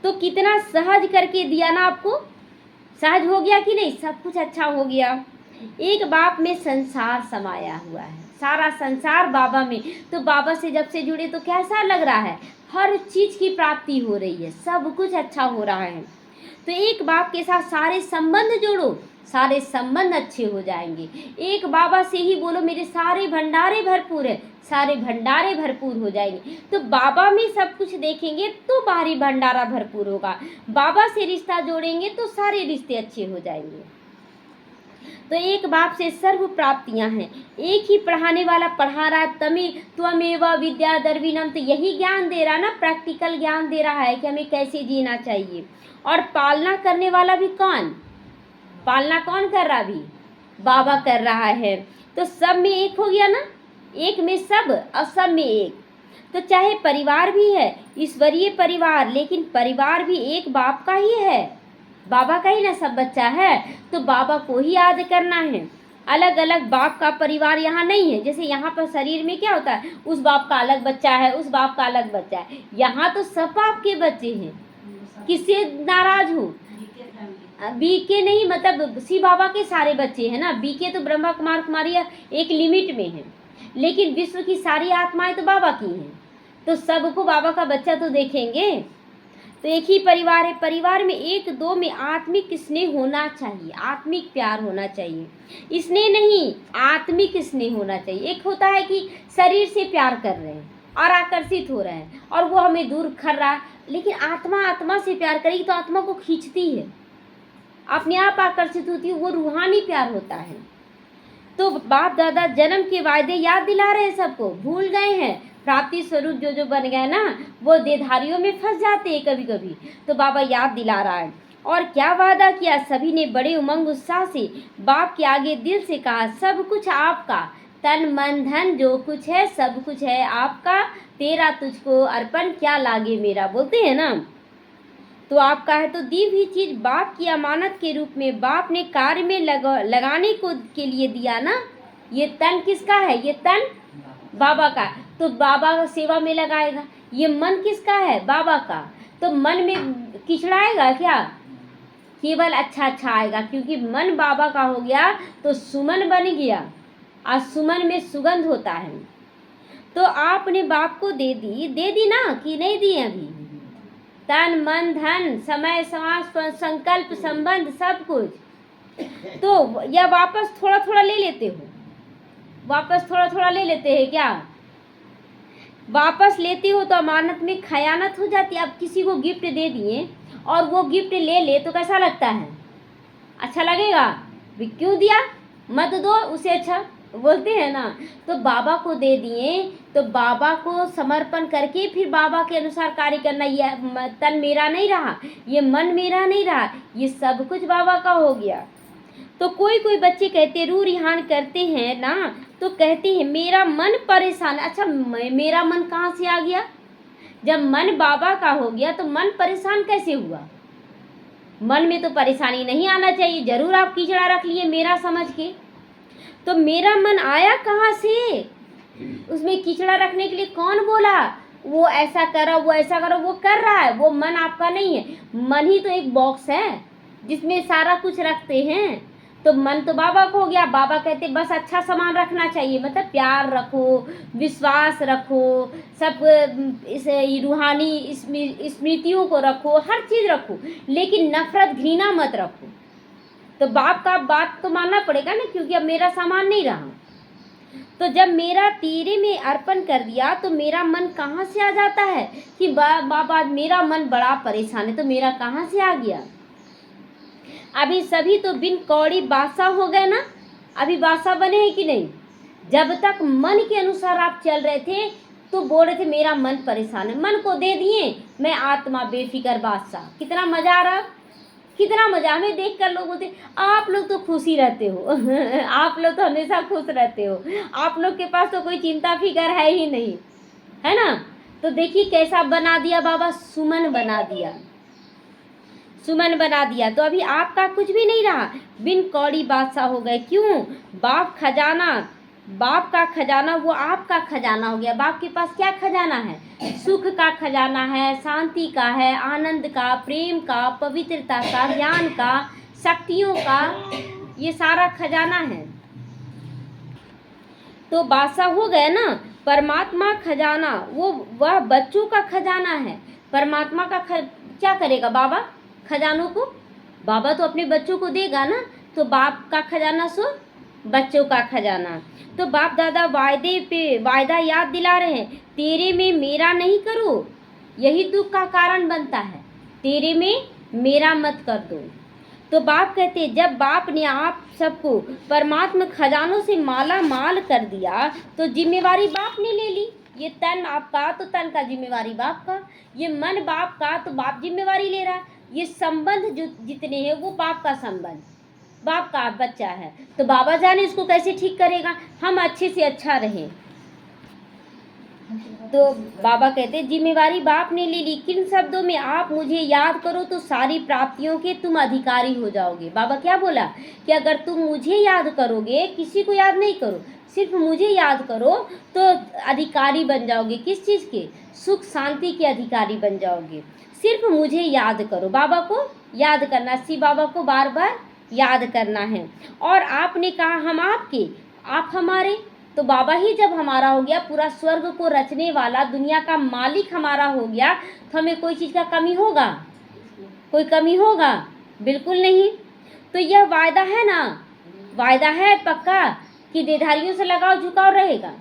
S1: तो कितना सहज करके दिया ना आपको? सहज हो गया कि नहीं? सब कुछ अच्छा हो गया। एक बाप में संसार समाया हुआ है, सारा संसार बाबा में। तो बाबा से जब से जुड़े तो कैसा लग रहा है? हर चीज़ की प्राप्ति हो रही है, सब कुछ अच्छा हो रहा है। तो एक बाप के साथ सारे संबंध जोड़ो, सारे संबंध अच्छे हो जाएंगे। एक बाबा से ही बोलो मेरे सारे भंडारे भरपूर है, सारे भंडारे भरपूर हो जाएंगे। तो बाबा में सब कुछ देखेंगे तो बाहरी भंडारा भरपूर होगा। बाबा से रिश्ता जोड़ेंगे तो सारे रिश्ते अच्छे हो जाएंगे। तो एक बाप से सर्व प्राप्तियां हैं। एक ही पढ़ाने वाला पढ़ा रहा है, त्वमेव विद्या द्रविणम, तो यही ज्ञान दे रहा है ना, प्रैक्टिकल ज्ञान दे रहा है कि हमें कैसे जीना चाहिए। और पालना करने वाला भी कौन, पालना कौन कर रहा, भी बाबा कर रहा है। तो सब में एक हो गया ना, एक में सब और सब में एक। तो चाहे परिवार भी है ईश्वरीय परिवार, लेकिन परिवार भी एक बाप का ही है, बाबा का ही ना सब बच्चा है। तो बाबा को ही याद करना है। अलग अलग बाप का परिवार यहाँ नहीं है। जैसे यहाँ पर शरीर में क्या होता है, उस बाप का अलग बच्चा है, उस बाप का अलग बच्चा है। यहाँ तो सब बाप के बच्चे हैं। किससे नाराज हो, बीके नहीं, मतलब शिव बाबा के सारे बच्चे हैं ना। बीके तो ब्रह्मा कुमार कुमारी एक लिमिट में है, लेकिन विश्व की सारी आत्माएं तो बाबा की हैं। तो सबको बाबा का बच्चा तो देखेंगे। तो एक ही परिवार है, परिवार में एक दो में आत्मिक स्नेह होना चाहिए, आत्मिक प्यार होना चाहिए। स्नेह नहीं, आत्मिक स्नेह होना चाहिए। एक होता है कि शरीर से प्यार कर रहे हैं और आकर्षित हो रहे हैं और वो हमें दूर कर रहा है, लेकिन आत्मा आत्मा से प्यार करेगी तो आत्मा को खींचती है, अपने आप आकर्षित होती है, वो रूहानी प्यार होता है। तो बाप दादा जन्म के वायदे याद दिला रहे हैं, सबको भूल गए हैं। प्राप्ति स्वरूप जो बन गए ना, वो देहधारियों में फंस जाते हैं कभी कभी। तो बाबा याद दिला रहा है। और क्या वादा किया, सभी ने बड़े उमंग उत्साह से बाप के आगे दिल से कहा, सब कुछ आपका, तन मन धन जो कुछ है सब कुछ है आपका, तेरा तुझको अर्पण क्या लागे मेरा, बोलते हैं ना। तो आपका है, तो दी हुई चीज बाप की अमानत के रूप में बाप ने कार्य में लगाने को के लिए दिया ना। ये तन किसका है, ये तन बाबा का, तो बाबा का सेवा में लगाएगा। ये मन किसका है, बाबा का, तो मन में किचड़ाएगा क्या, केवल अच्छा अच्छा आएगा, क्योंकि मन बाबा का हो गया तो सुमन बन गया और सुमन में सुगंध होता है। तो आपने बाप को दे दी ना कि नहीं दी अभी, तन मन धन समय समाज संकल्प संबंध सब कुछ। तो या वापस थोड़ा थोड़ा ले लेते हो, वापस थोड़ा थोड़ा ले लेते हैं क्या, वापस लेते हो तो अमानत में खयानत हो जाती है। अब किसी को गिफ्ट दे दिए और वो गिफ्ट ले ले तो कैसा लगता है, अच्छा लगेगा, भी क्यों दिया, मत दो उसे, अच्छा बोलते हैं ना। तो बाबा को दे दिए तो बाबा को समर्पण करके फिर बाबा के अनुसार कार्य करना। ये तन मेरा नहीं रहा, ये मन मेरा नहीं रहा, ये सब कुछ बाबा का हो गया। तो कोई कोई बच्चे कहते रू रिहान करते हैं ना, तो कहते हैं मेरा मन परेशान। अच्छा मेरा मन कहाँ से आ गया, जब मन बाबा का हो गया तो मन परेशान कैसे हुआ। मन में तो परेशानी नहीं आना चाहिए, जरूर आप कीचड़ा रख लिए मेरा समझ के। तो मेरा मन आया कहाँ से, उसमें कीचड़ा रखने के लिए कौन बोला, वो ऐसा करो वो ऐसा करो, वो कर रहा है, वो मन आपका नहीं है। मन ही तो एक बॉक्स है जिसमें सारा कुछ रखते हैं। तो मन तो बाबा को हो गया, बाबा कहते बस अच्छा सामान रखना चाहिए, मतलब प्यार रखो, विश्वास रखो, सब इस रूहानी स्मृतियों को रखो, हर चीज़ रखो, लेकिन नफरत घृणा मत रखो। तो बाप का बात तो मानना पड़ेगा ना, क्योंकि अब मेरा सामान नहीं रहा। तो जब मेरा तेरे में अर्पण कर दिया तो मेरा मन कहाँ से आ जाता है कि बाबा मेरा मन बड़ा परेशान है, तो मेरा कहाँ से आ गया। अभी सभी तो बिन कौड़ी बादशाह हो गए ना, अभी बादशाह बने हैं कि नहीं। जब तक मन के अनुसार आप चल रहे थे तो बोल रहे थे मेरा मन परेशान है, मन को दे दिए, मैं आत्मा बेफिक्र बादशाह। कितना मजा आ रहा, कितना मजा। हमें देख कर लोग बोलते आप लोग तो खुश ही रहते हो आप लोग तो हमेशा खुश रहते हो, आप लोग के पास तो कोई चिंता फिकर है ही नहीं, है ना। तो देखिए कैसा बना दिया बाबा, सुमन बना दिया, सुमन बना दिया। तो अभी आपका कुछ भी नहीं रहा, बिन कौड़ी बादशाह हो गए। क्यों, बाप खजाना, बाप का खजाना वो आपका खजाना हो गया। बाप के पास क्या खजाना है, सुख का खजाना है, शांति का है, आनंद का, प्रेम का, पवित्रता का, ज्ञान का, शक्तियों का, ये सारा खजाना है। तो बादशाह हो गए ना, परमात्मा खजाना वह बच्चों का खजाना है। परमात्मा का क्या करेगा बाबा खजानों को? बाबा तो अपने बच्चों को देगा ना, तो बाप का खजाना सो बच्चों का खजाना। तो बाप दादा वायदे पे वायदा याद दिला रहे हैं, तेरे में मेरा नहीं करो, यही दुख का कारण बनता है, तेरे में मेरा मत कर दो। तो बाप कहते जब बाप ने आप सबको परमात्मा खजानों से माला माल कर दिया तो जिम्मेवारी बाप ने ले ली। ये तन आपका तो तन का जिम्मेवारी बाप का, ये मन बाप का तो बाप जिम्मेवारी ले रहा है। ये संबंध जो जितने हैं वो बाप का संबंध, बाप का बच्चा है, तो बाबा जाने इसको कैसे ठीक करेगा। हम अच्छे से अच्छा रहें। तो बाबा कहते जिम्मेवारी बाप ने ले ली। किन शब्दों में? आप मुझे याद करो तो सारी प्राप्तियों के तुम अधिकारी हो जाओगे। बाबा क्या बोला कि अगर तुम मुझे याद करोगे, किसी को याद नहीं करो, सिर्फ मुझे याद करो तो अधिकारी बन जाओगे। किस चीज़ के? सुख शांति के अधिकारी बन जाओगे। सिर्फ मुझे याद करो, बाबा को याद करना, शिव बाबा को बार बार याद करना है। और आपने कहा हम आपके, आप हमारे, तो बाबा ही जब हमारा हो गया, पूरा स्वर्ग को रचने वाला दुनिया का मालिक हमारा हो गया, तो हमें कोई चीज़ का कमी होगा? कोई कमी होगा? बिल्कुल नहीं। तो यह वायदा है ना, वायदा है पक्का कि देधारियों से लगाव झुकाव रहेगा।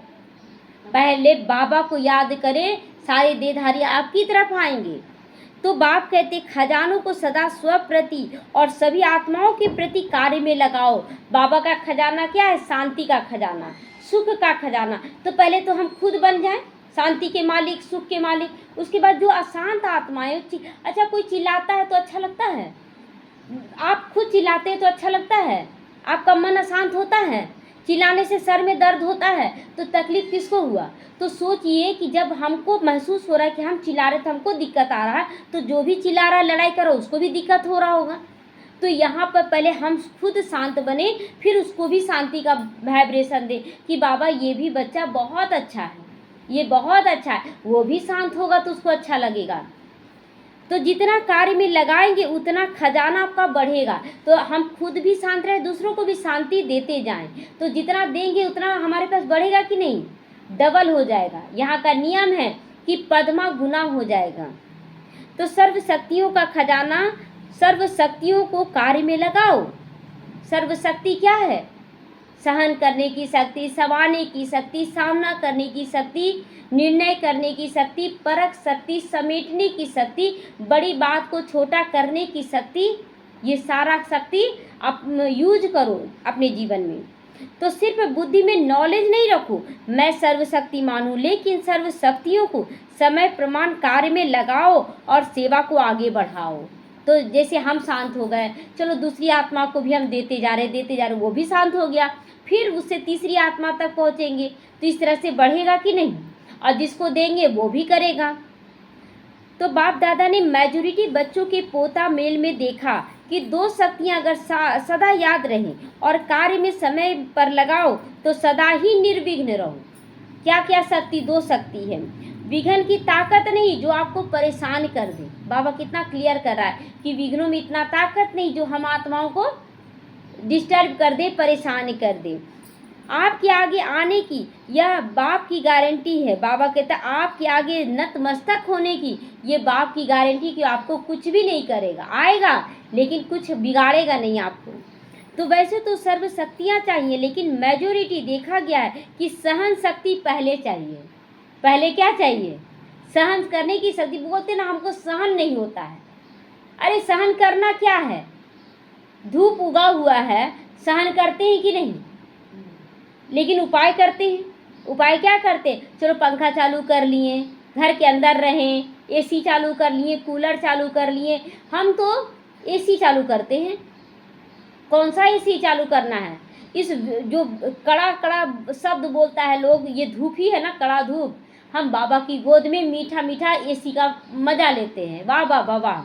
S1: पहले बाबा को याद करें, सारे देधारी आपकी तरफ आएंगे। तो बाप कहते खजानों को सदा स्व प्रति और सभी आत्माओं के प्रति कार्य में लगाओ। बाबा का खजाना क्या है? शांति का खजाना, सुख का खजाना। तो पहले तो हम खुद बन जाएं शांति के मालिक, सुख के मालिक। उसके बाद जो अशांत आत्माएं, अच्छा कोई चिल्लाता है तो अच्छा लगता है? आप खुद चिल्लाते हैं तो अच्छा लगता है? आपका मन अशांत होता है? चिल्लाने से सर में दर्द होता है तो तकलीफ किसको हुआ? तो सोचिए कि जब हमको महसूस हो रहा है कि हम चिल्ला रहे थे, हमको दिक्कत आ रहा है, तो जो भी चिल्ला रहा है, लड़ाई कर रहा है, उसको भी दिक्कत हो रहा होगा। तो यहाँ पर पहले हम खुद शांत बने, फिर उसको भी शांति का वाइब्रेशन दे कि बाबा ये भी बच्चा बहुत अच्छा है, ये बहुत अच्छा है। वो भी शांत होगा तो उसको अच्छा लगेगा। तो जितना कार्य में लगाएंगे उतना खजाना आपका बढ़ेगा। तो हम खुद भी शांत रहे, दूसरों को भी शांति देते जाएं, तो जितना देंगे उतना हमारे पास बढ़ेगा कि नहीं? डबल हो जाएगा। यहाँ का नियम है कि पद्मा गुना हो जाएगा। तो सर्व शक्तियों का खजाना, सर्व शक्तियों को कार्य में लगाओ। सर्व शक्ति क्या है? सहन करने की शक्ति, संवारने की शक्ति, सामना करने की शक्ति, निर्णय करने की शक्ति, परख शक्ति, समेटने की शक्ति, बड़ी बात को छोटा करने की शक्ति। ये सारा शक्ति आप यूज करो अपने जीवन में। तो सिर्फ बुद्धि में नॉलेज नहीं रखो, मैं सर्वशक्तिमान हूँ, लेकिन सर्व शक्तियों को समय प्रमाण कार्य में लगाओ और सेवा को आगे बढ़ाओ। तो जैसे हम शांत हो गए, चलो दूसरी आत्मा को भी हम देते जा रहे, वो भी शांत हो गया, फिर उससे तीसरी आत्मा तक पहुँचेंगे। तो इस तरह से बढ़ेगा कि नहीं? और जिसको देंगे वो भी करेगा। तो बाप दादा ने मेजॉरिटी बच्चों के पोता मेल में देखा कि दो शक्तियाँ अगर सदा याद रहें और कार्य में समय पर लगाओ तो सदा ही निर्विघ्न रहो। क्या क्या शक्ति? दो शक्ति है। विघ्न की ताकत नहीं जो आपको परेशान कर दे। बाबा कितना क्लियर कर रहा है कि विघ्नों में इतना ताकत नहीं जो हम आत्माओं को डिस्टर्ब कर दे, परेशान कर दे। आपके आगे आने की यह बाप की गारंटी है। बाबा कहता है आपके आगे नतमस्तक होने की ये बाप की गारंटी कि आपको कुछ भी नहीं करेगा, आएगा लेकिन कुछ बिगाड़ेगा नहीं आपको। तो वैसे तो सर्व शक्तियाँ चाहिए, लेकिन मेजॉरिटी देखा गया है कि सहन शक्ति पहले चाहिए। पहले क्या चाहिए? सहन करने की शक्ति। बोलते ना हमको सहन नहीं होता है। अरे सहन करना क्या है? धूप उगा हुआ है, सहन करते हैं कि नहीं? लेकिन उपाय करते हैं। उपाय क्या करते हैं? चलो पंखा चालू कर लिए, घर के अंदर रहें, एसी चालू कर लिए, कूलर चालू कर लिए। हम तो एसी चालू करते हैं। कौन सा एसी चालू करना है? इस जो कड़ा कड़ा शब्द बोलता है लोग, ये धूप ही है ना, कड़ा धूप। हम बाबा की गोद में मीठा मीठा एसी का मजा लेते हैं। वाह वाह वाह वाह।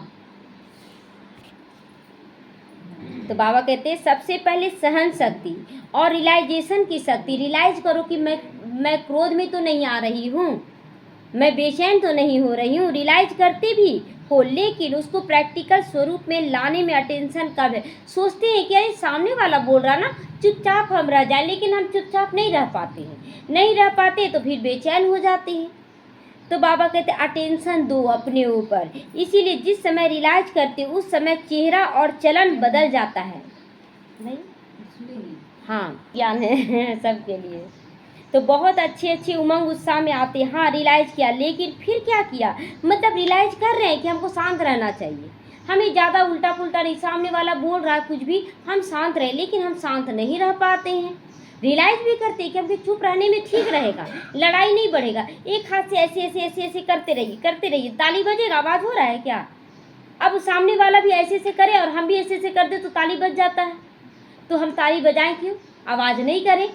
S1: तो बाबा कहते हैं सबसे पहले सहन शक्ति और रियलाइजेशन की शक्ति। रियलाइज करो कि मैं क्रोध में तो नहीं आ रही हूँ, मैं बेचैन तो नहीं हो रही हूँ। रियलाइज करते भी हो, लेकिन उसको प्रैक्टिकल स्वरूप में लाने में अटेंशन कब है? सोचते हैं कि अरे सामने वाला बोल रहा ना, चुपचाप हम रह जाए, लेकिन हम चुपचाप नहीं रह पाते हैं, नहीं रह पाते तो फिर बेचैन हो जाते हैं। तो बाबा कहते अटेंशन दो अपने ऊपर, इसीलिए जिस समय रियलाइज करते हो उस समय चेहरा और चलन बदल जाता है। नहीं, हाँ ज्ञान है सबके लिए। तो बहुत अच्छे अच्छे उमंग उत्साह में आते हैं। हाँ रियलाइज किया, लेकिन फिर क्या किया, मतलब रियलाइज कर रहे हैं कि हमको शांत रहना चाहिए, हमें ज़्यादा उल्टा पुल्टा नहीं, सामने वाला बोल रहा है कुछ भी, हम शांत रहे, लेकिन हम शांत नहीं रह पाते हैं। रियलाइज भी करते हैं कि हमको चुप रहने में ठीक रहेगा, लड़ाई नहीं बढ़ेगा, एक हाथ से ऐसे ऐसे ऐसे ऐसे करते रहिए, ताली बजेगा, आवाज़ हो रहा है क्या? अब सामने वाला भी ऐसे ऐसे करे और हम भी ऐसे ऐसे कर दे तो ताली बज जाता है, तो हम ताली बजाएं क्यों, आवाज़ नहीं करें?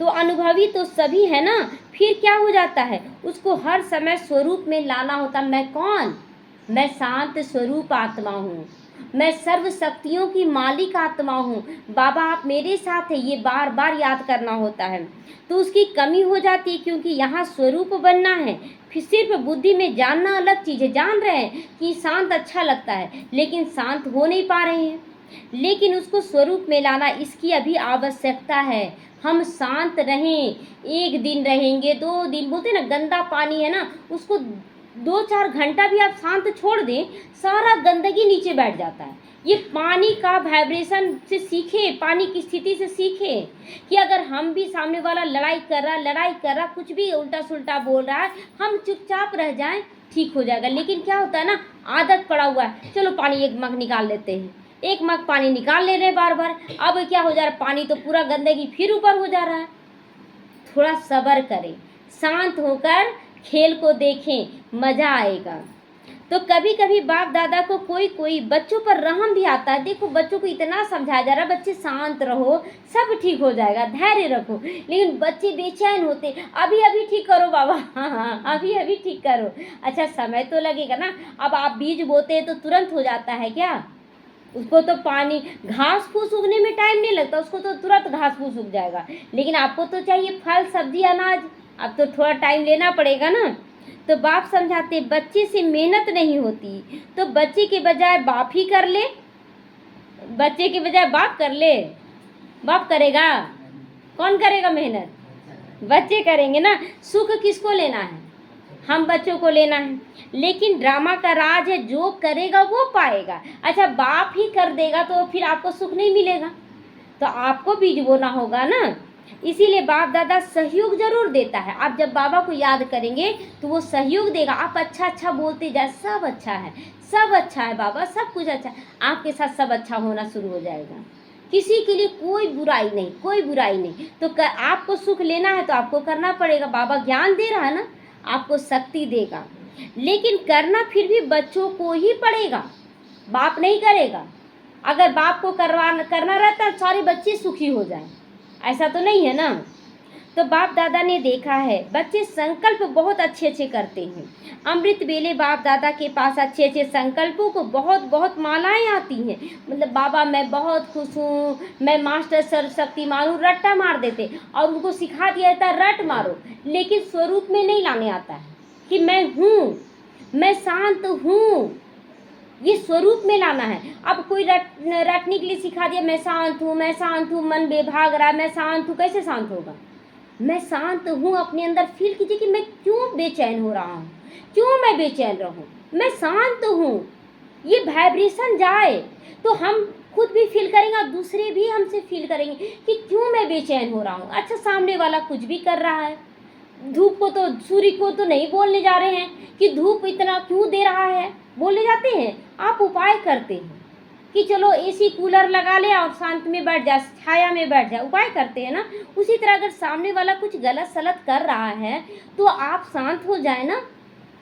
S1: तो अनुभवी तो सभी है ना। फिर क्या हो जाता है, उसको हर समय स्वरूप में लाना होता। मैं कौन? मैं शांत स्वरूप आत्मा हूँ, मैं सर्व शक्तियों की मालिक आत्मा हूँ। बाबा आप मेरे साथ है, ये बार बार याद करना होता है। तो उसकी कमी हो जाती है, क्योंकि यहाँ स्वरूप बनना है। फिर सिर्फ बुद्धि में जानना अलग चीज़ है, जान रहे हैं कि शांत अच्छा लगता है, लेकिन शांत हो नहीं पा रहे हैं। लेकिन उसको स्वरूप में लाना, इसकी अभी आवश्यकता है। हम शांत रहें, एक दिन रहेंगे, 2 दिन, बोलते ना गंदा पानी है ना, उसको 2-4 घंटा भी आप शांत छोड़ दें, सारा गंदगी नीचे बैठ जाता है। ये पानी का वाइब्रेशन से सीखे, पानी की स्थिति से सीखे कि अगर हम भी, सामने वाला लड़ाई कर रहा, कुछ भी उल्टा सुल्टा बोल रहा है, हम चुपचाप रह जाएं, ठीक हो जाएगा। लेकिन क्या होता है ना, आदत पड़ा हुआ है, चलो पानी एक मग निकाल लेते हैं, एक मग पानी निकाल ले रहे हैं बार बार, अब क्या हो जा रहा है, पानी तो पूरा गंदगी फिर ऊपर हो जा रहा है। थोड़ा सब्र करें, शांत होकर खेल को देखें, मज़ा आएगा। तो कभी कभी बाप दादा को कोई बच्चों पर रहम भी आता है। देखो बच्चों को इतना समझाया जा रहा है, बच्चे शांत रहो, सब ठीक हो जाएगा, धैर्य रखो, लेकिन बच्चे बेचैन होते, अभी अभी ठीक करो बाबा, हाँ अभी अभी ठीक करो। अच्छा समय तो लगेगा ना, अब आप बीज बोते हैं तो तुरंत हो जाता है क्या? उसको तो पानी, घास फूस उगने में टाइम नहीं लगता, उसको तो तुरंत घास फूस उग जाएगा, लेकिन आपको तो चाहिए फल सब्जी अनाज, अब तो थोड़ा टाइम लेना पड़ेगा ना। तो बाप समझाते बच्चे से मेहनत नहीं होती, तो बच्चे के बजाय बाप ही कर ले, बच्चे के बजाय बाप कर ले। बाप करेगा? कौन करेगा मेहनत? बच्चे करेंगे ना। सुख किसको लेना है? हम बच्चों को लेना है। लेकिन ड्रामा का राज है, जो करेगा वो पाएगा। अच्छा बाप ही कर देगा तो फिर आपको सुख नहीं मिलेगा, तो आपको बीज बोना होगा ना। इसीलिए बाप दादा सहयोग जरूर देता है। आप जब बाबा को याद करेंगे तो वो सहयोग देगा। आप अच्छा अच्छा बोलते जाए, सब अच्छा है, सब अच्छा है बाबा, सब कुछ अच्छा है, आपके साथ सब अच्छा होना शुरू हो जाएगा। किसी के लिए कोई बुराई नहीं, कोई बुराई नहीं। तो आपको सुख लेना है तो आपको करना पड़ेगा। बाबा ज्ञान दे रहा है ना, आपको शक्ति देगा, लेकिन करना फिर भी बच्चों को ही पड़ेगा, बाप नहीं करेगा। अगर बाप को करना रहता है सारे बच्चे सुखी हो जाएं, ऐसा तो नहीं है ना। तो बाप दादा ने देखा है बच्चे संकल्प बहुत अच्छे अच्छे करते हैं। अमृत बेले बाप दादा के पास अच्छे अच्छे संकल्पों को बहुत बहुत मालाएं आती हैं। मतलब बाबा मैं बहुत खुश हूँ, मैं मास्टर सर्वशक्तिमान हूँ, रट्टा मार देते और उनको सिखा दिया जाता है रट मारो, लेकिन स्वरूप में नहीं लाने आता है कि मैं हूँ, मैं शांत हूँ, ये स्वरूप में लाना है। अब कोई रटने के लिए सिखा दिया मैं शांत हूँ, मैं शांत हूँ, मन बेभाग रहा है, मैं शांत हूँ, कैसे शांत होगा? मैं शांत हूँ, अपने अंदर फील कीजिए कि मैं क्यों बेचैन हो रहा हूँ, क्यों मैं बेचैन रहूँ, मैं शांत हूँ। ये वाइब्रेशन जाए तो हम खुद भी फील करेंगे और दूसरे भी हमसे फील करेंगे कि क्यों मैं बेचैन हो रहा हूँ। अच्छा सामने वाला कुछ भी कर रहा है, धूप को तो, सूर्य को तो नहीं बोलने जा रहे हैं कि धूप इतना क्यों दे रहा है, बोलने जाते हैं। आप उपाय करते हैं कि चलो एसी कूलर लगा ले और शांत में बैठ जा, छाया में बैठ जा, उपाय करते हैं ना। उसी तरह अगर सामने वाला कुछ गलत सलत कर रहा है तो आप शांत हो जाए ना,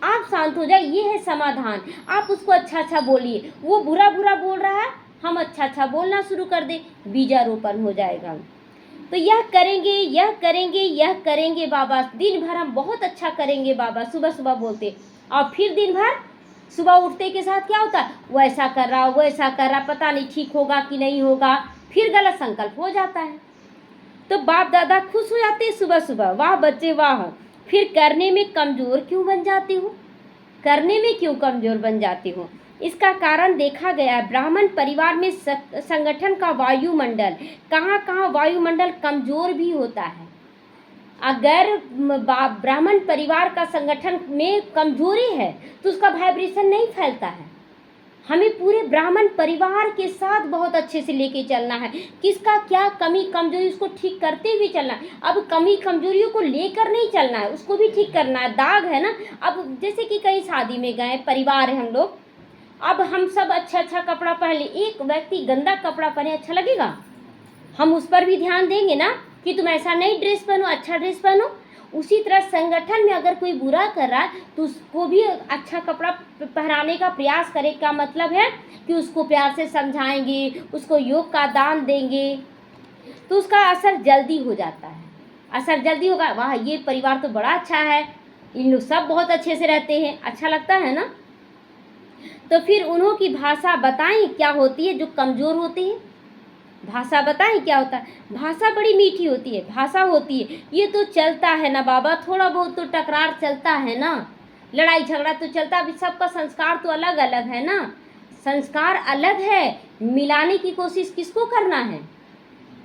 S1: आप शांत हो जाए, ये है समाधान। आप उसको अच्छा अच्छा बोलिए, वो बुरा बुरा बोल रहा है, हम अच्छा अच्छा बोलना शुरू कर दे, बीजारोपण हो जाएगा। तो यह करेंगे, यह करेंगे, यह करेंगे बाबा, दिन भर हम बहुत अच्छा करेंगे बाबा, सुबह सुबह बोलते, और फिर दिन भर सुबह उठते के साथ क्या होता है, वो ऐसा कर रहा, वो ऐसा कर रहा, पता नहीं ठीक होगा कि नहीं होगा, फिर गलत संकल्प हो जाता है। तो बाप दादा खुश हो जाते हैं सुबह सुबह, वाह बच्चे वाह। फिर करने में कमज़ोर क्यों बन जाती हूँ, करने में क्यों कमज़ोर बन जाती हूँ? इसका कारण देखा गया है ब्राह्मण परिवार में संगठन का वायुमंडल, कहाँ कहाँ वायुमंडल कमज़ोर भी होता है। अगर ब्राह्मण परिवार का संगठन में कमजोरी है तो उसका वाइब्रेशन नहीं फैलता है। हमें पूरे ब्राह्मण परिवार के साथ बहुत अच्छे से लेके चलना है। किसका क्या कमी कमजोरी उसको ठीक करते हुए चलना है। अब कमी कमजोरियों को लेकर नहीं चलना है, उसको भी ठीक करना है। दाग है ना, अब जैसे कि कहीं शादी में गए, परिवार है हम लोग, अब हम सब अच्छा अच्छा कपड़ा पहन ले, एक व्यक्ति गंदा कपड़ा पहने, अच्छा लगेगा? हम उस पर भी ध्यान देंगे ना कि तुम ऐसा नहीं ड्रेस पहनो, अच्छा ड्रेस पहनो। उसी तरह संगठन में अगर कोई बुरा कर रहा है तो उसको भी अच्छा कपड़ा पहनाने का प्रयास करें। का मतलब है कि उसको प्यार से समझाएंगे, उसको योग का दान देंगे तो उसका असर जल्दी हो जाता है। असर जल्दी होगा, वाह ये परिवार तो बड़ा अच्छा है, इन लोग सब बहुत अच्छे से रहते हैं, अच्छा लगता है ना। तो फिर उन्हों की भाषा बताएं क्या होती है जो कमज़ोर होती है। भाषा बताएं क्या होता है। भाषा बड़ी मीठी होती है, भाषा होती है। ये तो चलता है ना बाबा, थोड़ा बहुत तो टकरार चलता है ना, लड़ाई झगड़ा तो चलता। अभी सबका संस्कार तो अलग अलग है ना, संस्कार अलग है। मिलाने की कोशिश किसको करना है?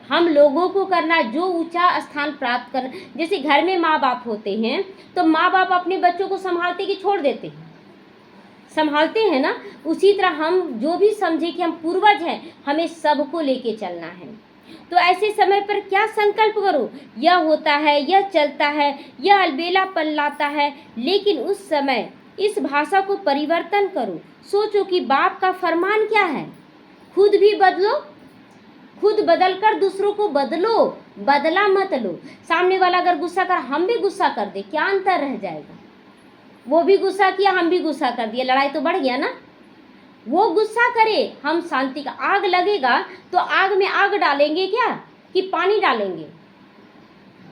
S1: हम लोगों को करना है, जो ऊंचा स्थान प्राप्त करना। जैसे घर में माँ बाप होते हैं तो माँ बाप अपने बच्चों को संभालते कि छोड़ देते हैं? संभालते हैं ना। उसी तरह हम जो भी समझे कि हम पूर्वज हैं, हमें सबको लेके चलना है। तो ऐसे समय पर क्या संकल्प करो, यह होता है, यह चलता है, यह अलबेलापन लाता है, लेकिन उस समय इस भाषा को परिवर्तन करो। सोचो कि बाप का फरमान क्या है, खुद भी बदलो, खुद बदल कर दूसरों को बदलो, बदला मत लो। सामने वाला अगर गुस्सा कर, हम भी गुस्सा कर दे, क्या अंतर रह जाएगा? वो भी गुस्सा किया, हम भी गुस्सा कर दिया, लड़ाई तो बढ़ गया ना। वो गुस्सा करे, हम शांति का। आग लगेगा तो आग में आग डालेंगे क्या कि पानी डालेंगे?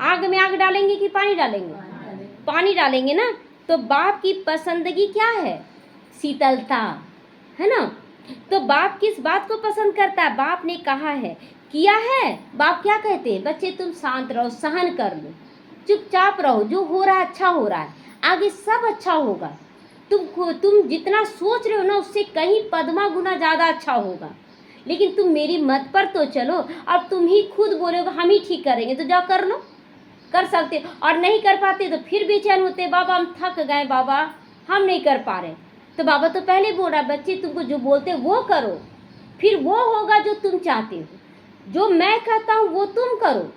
S1: आग में आग डालेंगे कि पानी डालेंगे? पानी डालेंगे ना। तो बाप की पसंदगी क्या है? शीतलता, है ना। तो बाप किस बात को पसंद करता है? बाप ने कहा है, किया है। बाप क्या कहते हैं? बच्चे तुम शांत रहो, सहन कर लो, चुपचाप रहो, जो हो रहा है अच्छा हो रहा है, आगे सब अच्छा होगा। तुम जितना सोच रहे हो ना उससे कहीं पद्मा गुना ज़्यादा अच्छा होगा। लेकिन तुम मेरी मत पर तो चलो। अब तुम ही खुद बोलोगे हम ही ठीक करेंगे, तो जाओ कर लो, कर सकते। और नहीं कर पाते तो फिर बेचैन होते, बाबा हम थक गए, बाबा हम नहीं कर पा रहे। तो बाबा तो पहले बोल रहा, बच्चे तुमको जो बोलते वो करो, फिर वो होगा जो तुम चाहते हो। जो मैं कहता हूँ वो तुम करो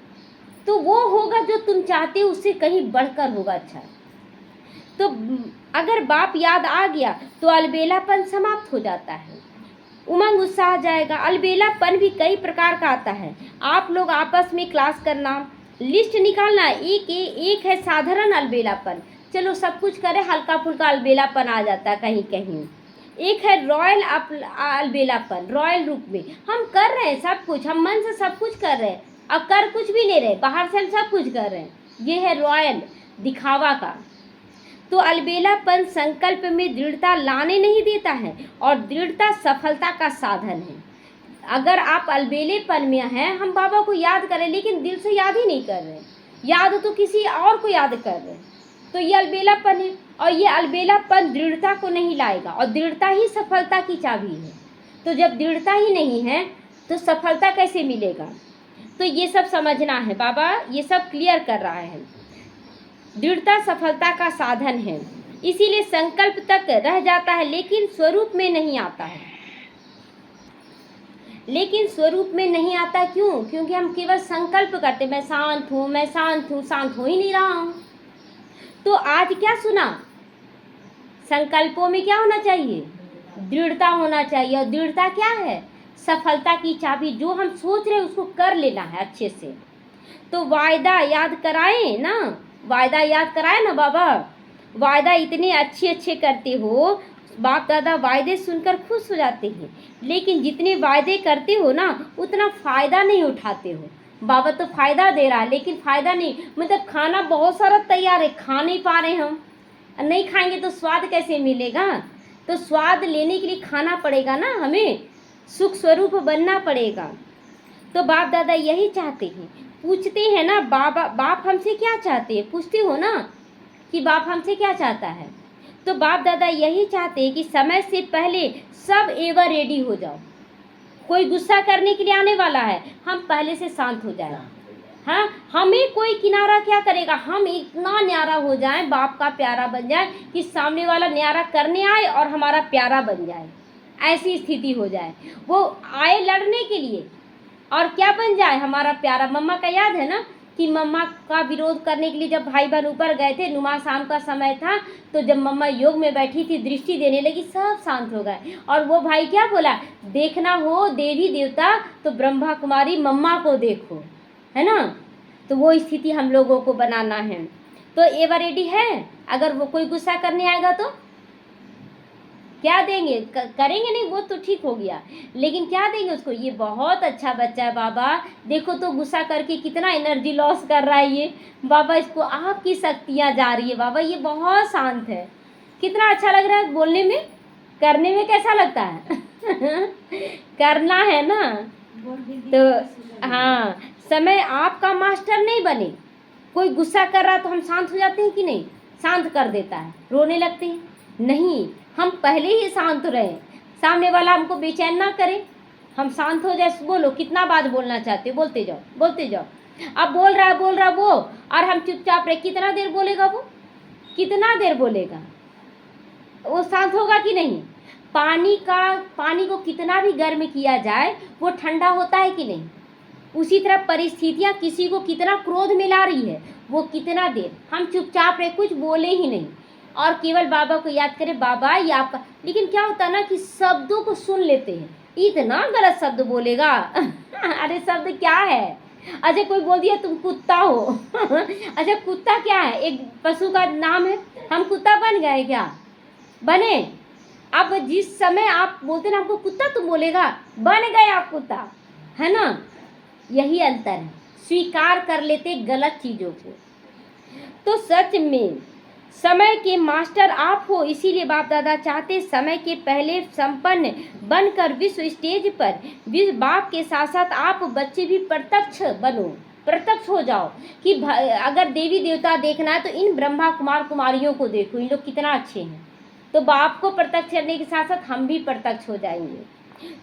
S1: तो वो होगा जो तुम चाहते हो, उससे कहीं बढ़कर होगा। अच्छा, तो अगर बाप याद आ गया तो अलबेलापन समाप्त हो जाता है, उमंग उत्साह जाएगा। अलबेलापन भी कई प्रकार का आता है। आप लोग आपस में क्लास करना, लिस्ट निकालना। एक है साधारण अलबेलापन, चलो सब कुछ करें, हल्का फुल्का अलबेलापन आ जाता है कहीं कहीं। एक है रॉयल अलबेलापन, रॉयल रूप में हम कर रहे हैं सब कुछ, हम मन से सब कुछ कर रहे हैं, अब कर कुछ भी नहीं रहे, बाहर से हम सब कुछ कर रहे हैं, ये है रॉयल, दिखावा का। तो अलबेलापन संकल्प में दृढ़ता लाने नहीं देता है और दृढ़ता सफलता का साधन है। अगर आप अलबेलेपन में हैं, हम बाबा को याद करें लेकिन दिल से याद ही नहीं कर रहे, याद तो किसी और को याद कर रहे, तो ये अलबेलापन है। और ये अलबेलापन दृढ़ता को नहीं लाएगा, और दृढ़ता ही सफलता की चाबी है। तो जब दृढ़ता ही नहीं है तो सफलता कैसे मिलेगा? तो ये सब समझना है, बाबा ये सब क्लियर कर रहा है। दृढ़ता सफलता का साधन है, इसीलिए संकल्प तक रह जाता है लेकिन स्वरूप में नहीं आता है। लेकिन स्वरूप में नहीं आता क्यों? क्योंकि हम केवल संकल्प करते, मैं शांत हूँ, मैं शांत हूँ, शांत हो ही नहीं रहा हूँ। तो आज क्या सुना? संकल्पों में क्या होना चाहिए? दृढ़ता होना चाहिए। और दृढ़ता क्या है? सफलता की चाबी। जो हम सोच रहे हैं उसको कर लेना है अच्छे से। तो वायदा याद कराएं ना, वायदा याद कराए ना बाबा। वायदा इतने अच्छे अच्छे करते हो, बाप दादा वायदे सुनकर खुश हो जाते हैं, लेकिन जितने वायदे करते हो ना उतना फ़ायदा नहीं उठाते हो। बाबा तो फ़ायदा दे रहा है लेकिन फ़ायदा नहीं, मतलब खाना बहुत सारा तैयार है, खा नहीं पा रहे हम, नहीं खाएंगे तो स्वाद कैसे मिलेगा? तो स्वाद लेने के लिए खाना पड़ेगा ना, हमें सुख स्वरूप बनना पड़ेगा। तो बाप दादा यही चाहते हैं। पूछते हैं ना बाबा, बाप हमसे क्या चाहते हैं? पूछते हो ना कि बाप हमसे क्या चाहता है? तो बाप दादा यही चाहते हैं कि समय से पहले सब एवर रेडी हो जाओ। कोई गुस्सा करने के लिए आने वाला है, हम पहले से शांत हो जाए। हाँ, हमें कोई किनारा क्या करेगा, हम इतना न्यारा हो जाए, बाप का प्यारा बन जाए कि सामने वाला न्यारा करने आए और हमारा प्यारा बन जाए। ऐसी स्थिति हो जाए, वो आए लड़ने के लिए और क्या बन जाए, हमारा प्यारा। मम्मा का याद है ना कि मम्मा का विरोध करने के लिए जब भाई बहन ऊपर गए थे, नुमा शाम का समय था, तो जब मम्मा योग में बैठी थी, दृष्टि देने लगी, सब शांत हो गए। और वो भाई क्या बोला, देखना हो देवी देवता तो ब्रह्मा कुमारी मम्मा को देखो, है ना। तो वो स्थिति हम लोगों को बनाना है। तो एवर रेडी है, अगर वो कोई गुस्सा करने आएगा तो क्या देंगे, करेंगे नहीं, वो तो ठीक हो गया, लेकिन क्या देंगे उसको, ये बहुत अच्छा बच्चा है बाबा, देखो तो गुस्सा करके कितना एनर्जी लॉस कर रहा है ये बाबा, इसको आपकी शक्तियाँ जा रही है बाबा, ये बहुत शांत है, कितना अच्छा लग रहा है बोलने में, करने में कैसा लगता है करना है ना। तो हाँ, समय आपका मास्टर नहीं बने। कोई गुस्सा कर रहा तो हम शांत हो जाते हैं कि नहीं, शांत कर देता है, रोने लगते हैं, नहीं, हम पहले ही शांत रहें, सामने वाला हमको बेचैन ना करे, हम शांत हो जाए। बोलो कितना बात बोलना चाहते हो, बोलते जाओ बोलते जाओ। अब बोल रहा वो, और हम चुपचाप रहे, कितना देर बोलेगा वो, कितना देर बोलेगा, वो शांत होगा कि नहीं। पानी को कितना भी गर्म किया जाए वो ठंडा होता है कि नहीं। उसी तरह परिस्थितियाँ किसी को कितना क्रोध में ला रही है, वो कितना देर हम चुपचाप रहे, कुछ बोले ही नहीं और केवल बाबा को याद करें, बाबा ये आपका। लेकिन क्या होता है ना कि शब्दों को सुन लेते हैं, इतना गलत शब्द बोलेगा अरे शब्द क्या है, अच्छा कोई बोल दिया तुम कुत्ता हो अच्छा कुत्ता क्या है, एक पशु का नाम है, हम कुत्ता बन गए क्या, बने। अब जिस समय आप बोलते ना हमको कुत्ता, तुम बोलेगा बन गए आप कुत्ता, है ना। यही अंतर है, स्वीकार कर लेते गलत चीज़ों को। तो सच में समय के मास्टर आप हो, इसीलिए बाप दादा चाहते समय के पहले संपन्न बनकर विश्व स्टेज पर विश्व बाप के साथ साथ आप बच्चे भी प्रत्यक्ष बनो, प्रत्यक्ष हो जाओ कि अगर देवी देवता देखना है तो इन ब्रह्मा कुमार कुमारियों को देखो, इन लोग कितना अच्छे हैं। तो बाप को प्रत्यक्ष करने के साथ साथ हम भी प्रत्यक्ष हो जाएंगे।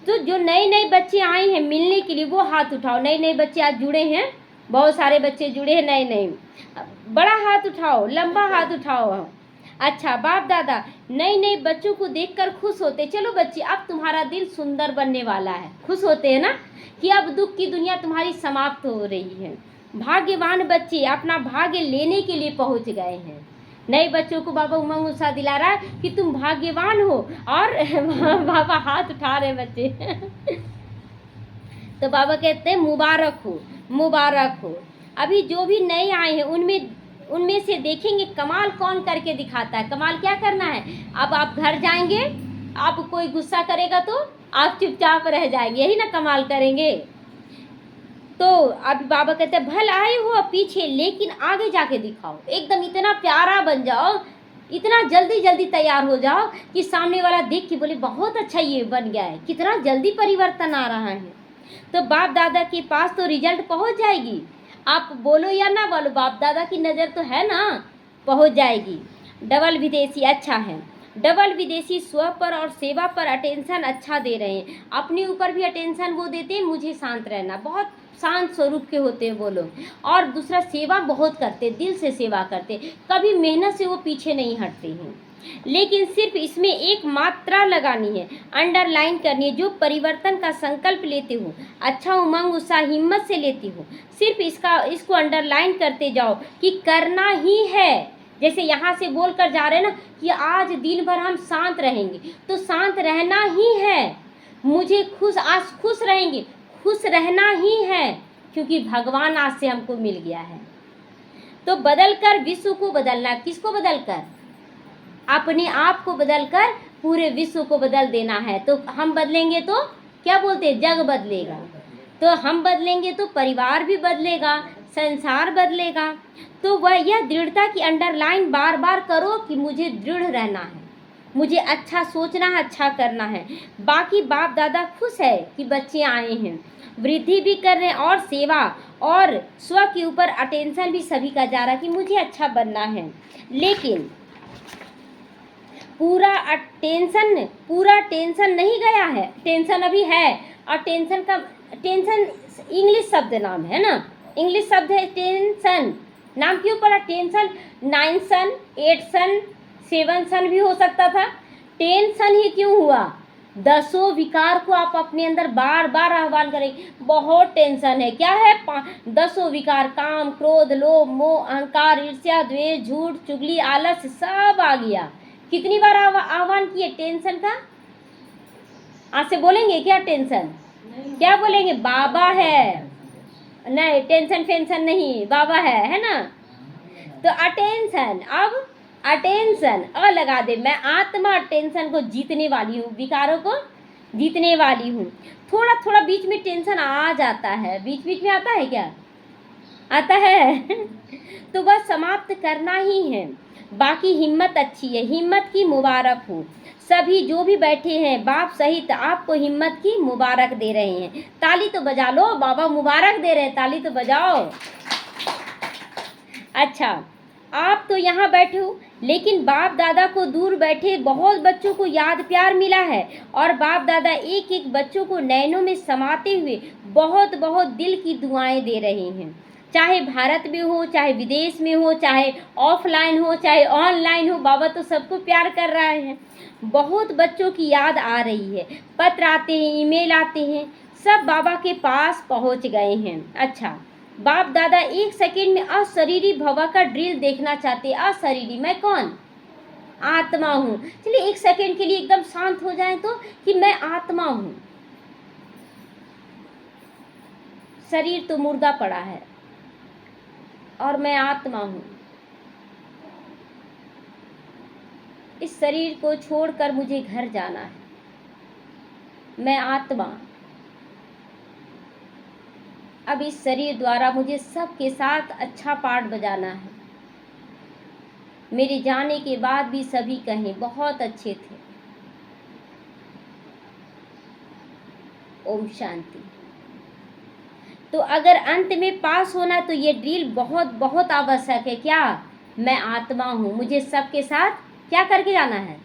S1: तो जो नए नए बच्चे आए हैं मिलने के लिए वो हाथ उठाओ, नए नए बच्चे आज जुड़े हैं, बहुत सारे बच्चे जुड़े हैं नए नए, बड़ा हाथ उठाओ, लंबा हाथ उठाओ। अच्छा बाप दादा नए नए बच्चों को देखकर खुश होते, चलो बच्चे अब तुम्हारा दिल सुंदर बनने वाला है, खुश होते हैं ना कि अब दुख की दुनिया तुम्हारी समाप्त हो रही है। भाग्यवान बच्चे अपना भाग्य लेने के लिए पहुंच गए हैं। नए बच्चों को बाबा उमंग उत्साह दिला रहा है कि तुम भाग्यवान हो, और बाबा हाथ उठा रहे बच्चे तो बाबा कहते हैं मुबारक हो, मुबारक हो। अभी जो भी नए आए हैं उनमें से देखेंगे कमाल कौन करके दिखाता है। कमाल क्या करना है, अब आप घर जाएंगे, आप कोई गुस्सा करेगा तो आप चुपचाप रह जाएंगे, यही ना कमाल करेंगे। तो अब बाबा कहते हैं भले आए हो पीछे, लेकिन आगे जाके दिखाओ, एकदम इतना प्यारा बन जाओ, इतना जल्दी जल्दी तैयार हो जाओ कि सामने वाला देख के बोले बहुत अच्छा ये बन गया है, कितना जल्दी परिवर्तन आ रहा है। तो बाप दादा के पास तो रिजल्ट पहुंच जाएगी, आप बोलो या ना बोलो, बाप दादा की नज़र तो है ना, पहुंच जाएगी। डबल विदेशी अच्छा है, डबल विदेशी स्व पर और सेवा पर अटेंशन अच्छा दे रहे हैं, अपने ऊपर भी अटेंशन वो देते हैं, मुझे शांत रहना, बहुत शांत स्वरूप के होते हैं वो लोग। और दूसरा सेवा बहुत करते, दिल से सेवा करते, कभी मेहनत से वो पीछे नहीं हटते हैं। लेकिन सिर्फ इसमें एक मात्रा लगानी है, अंडरलाइन करनी है, जो परिवर्तन का संकल्प लेते हो, अच्छा उमंग उत्साह हिम्मत से लेते हो, सिर्फ इसको अंडरलाइन करते जाओ कि करना ही है। जैसे यहाँ से बोल कर जा रहे हैं ना कि आज दिन भर हम शांत रहेंगे, तो शांत रहना ही है, मुझे आज खुश रहेंगे, खुश रहना ही है, क्योंकि भगवान आज से हमको मिल गया है। तो बदलकर विश्व को बदलना, किसको बदलकर, अपने आप को बदलकर पूरे विश्व को बदल देना है। तो हम बदलेंगे तो क्या बोलते हैं, जग बदलेगा, तो हम बदलेंगे तो परिवार भी बदलेगा, संसार बदलेगा। तो वह यह दृढ़ता की अंडरलाइन बार बार करो कि मुझे दृढ़ रहना है, मुझे अच्छा सोचना है, अच्छा करना है। बाकी बाप दादा खुश है कि बच्चे आए हैं, वृद्धि भी कर रहे हैं, और सेवा और स्व के ऊपर अटेंशन भी सभी का जा रहा है कि मुझे अच्छा बनना है। लेकिन पूरा पूरा टेंशन नहीं गया है, टेंशन अभी है। और टेंशन इंग्लिश शब्द नाम है ना, इंग्लिश शब्द है टेंशन। नाम क्यों पड़ा टेंशन? 9 सन, 8 सन, 7 सन भी हो सकता था, टेंशन ही क्यों हुआ? 10 विकार को आप अपने अंदर बार बार आह्वान करें, बहुत टेंशन है। क्या है? 10 विकार, काम, क्रोध, लोभ, मोह, अहंकार, ईर्ष्या, द्वेष, झूठ, चुगली, आलस, सब आ गया। कितनी बार आह्वान किए टेंशन का? आज से बोलेंगे क्या टेंशन? क्या बोलेंगे? बाबा है। नहीं, टेंशन फेंशन नहीं, बाबा है ना। तो अटेंशन, अब अटेंशन लगा दे। मैं आत्मा टेंशन को जीतने वाली हूँ, विकारों को जीतने वाली हूँ। थोड़ा थोड़ा बीच में टेंशन आ जाता है, बीच बीच में आता है क्या? आता है तो बस समाप्त करना ही है। बाकी हिम्मत अच्छी है, हिम्मत की मुबारक हो। सभी जो भी बैठे हैं बाप सहित आपको हिम्मत की मुबारक दे रहे हैं। ताली तो बजा लो, बाबा मुबारक दे रहे हैं, ताली तो बजाओ। अच्छा, आप तो यहाँ बैठे हो, लेकिन बाप दादा को दूर बैठे बहुत बच्चों को याद प्यार मिला है। और बाप दादा एक एक बच्चों को नैनों में समाते हुए बहुत बहुत दिल की दुआएं दे रहे हैं। चाहे भारत में हो, चाहे विदेश में हो, चाहे ऑफलाइन हो, चाहे ऑनलाइन हो, बाबा तो सबको प्यार कर रहे हैं। बहुत बच्चों की याद आ रही है, पत्र आते हैं, ईमेल आते हैं, सब बाबा के पास पहुंच गए हैं। अच्छा, बाप दादा एक सेकंड में अशरीरी भवा का ड्रिल देखना चाहते। अशरीरी, मैं कौन? आत्मा हूँ। चलिए एक सेकंड के लिए एकदम शांत हो जाए तो, कि मैं आत्मा हूँ। शरीर तो मुर्दा पड़ा है और मैं आत्मा हूँ। इस शरीर को छोड़कर मुझे घर जाना है। मैं आत्मा, अब इस शरीर द्वारा मुझे सबके साथ अच्छा पाठ बजाना है। मेरे जाने के बाद भी सभी कहें बहुत अच्छे थे। ओम शांति। तो अगर अंत में पास होना तो ये ड्रिल बहुत बहुत आवश्यक है। क्या? मैं आत्मा हूँ, मुझे सबके साथ क्या करके जाना है?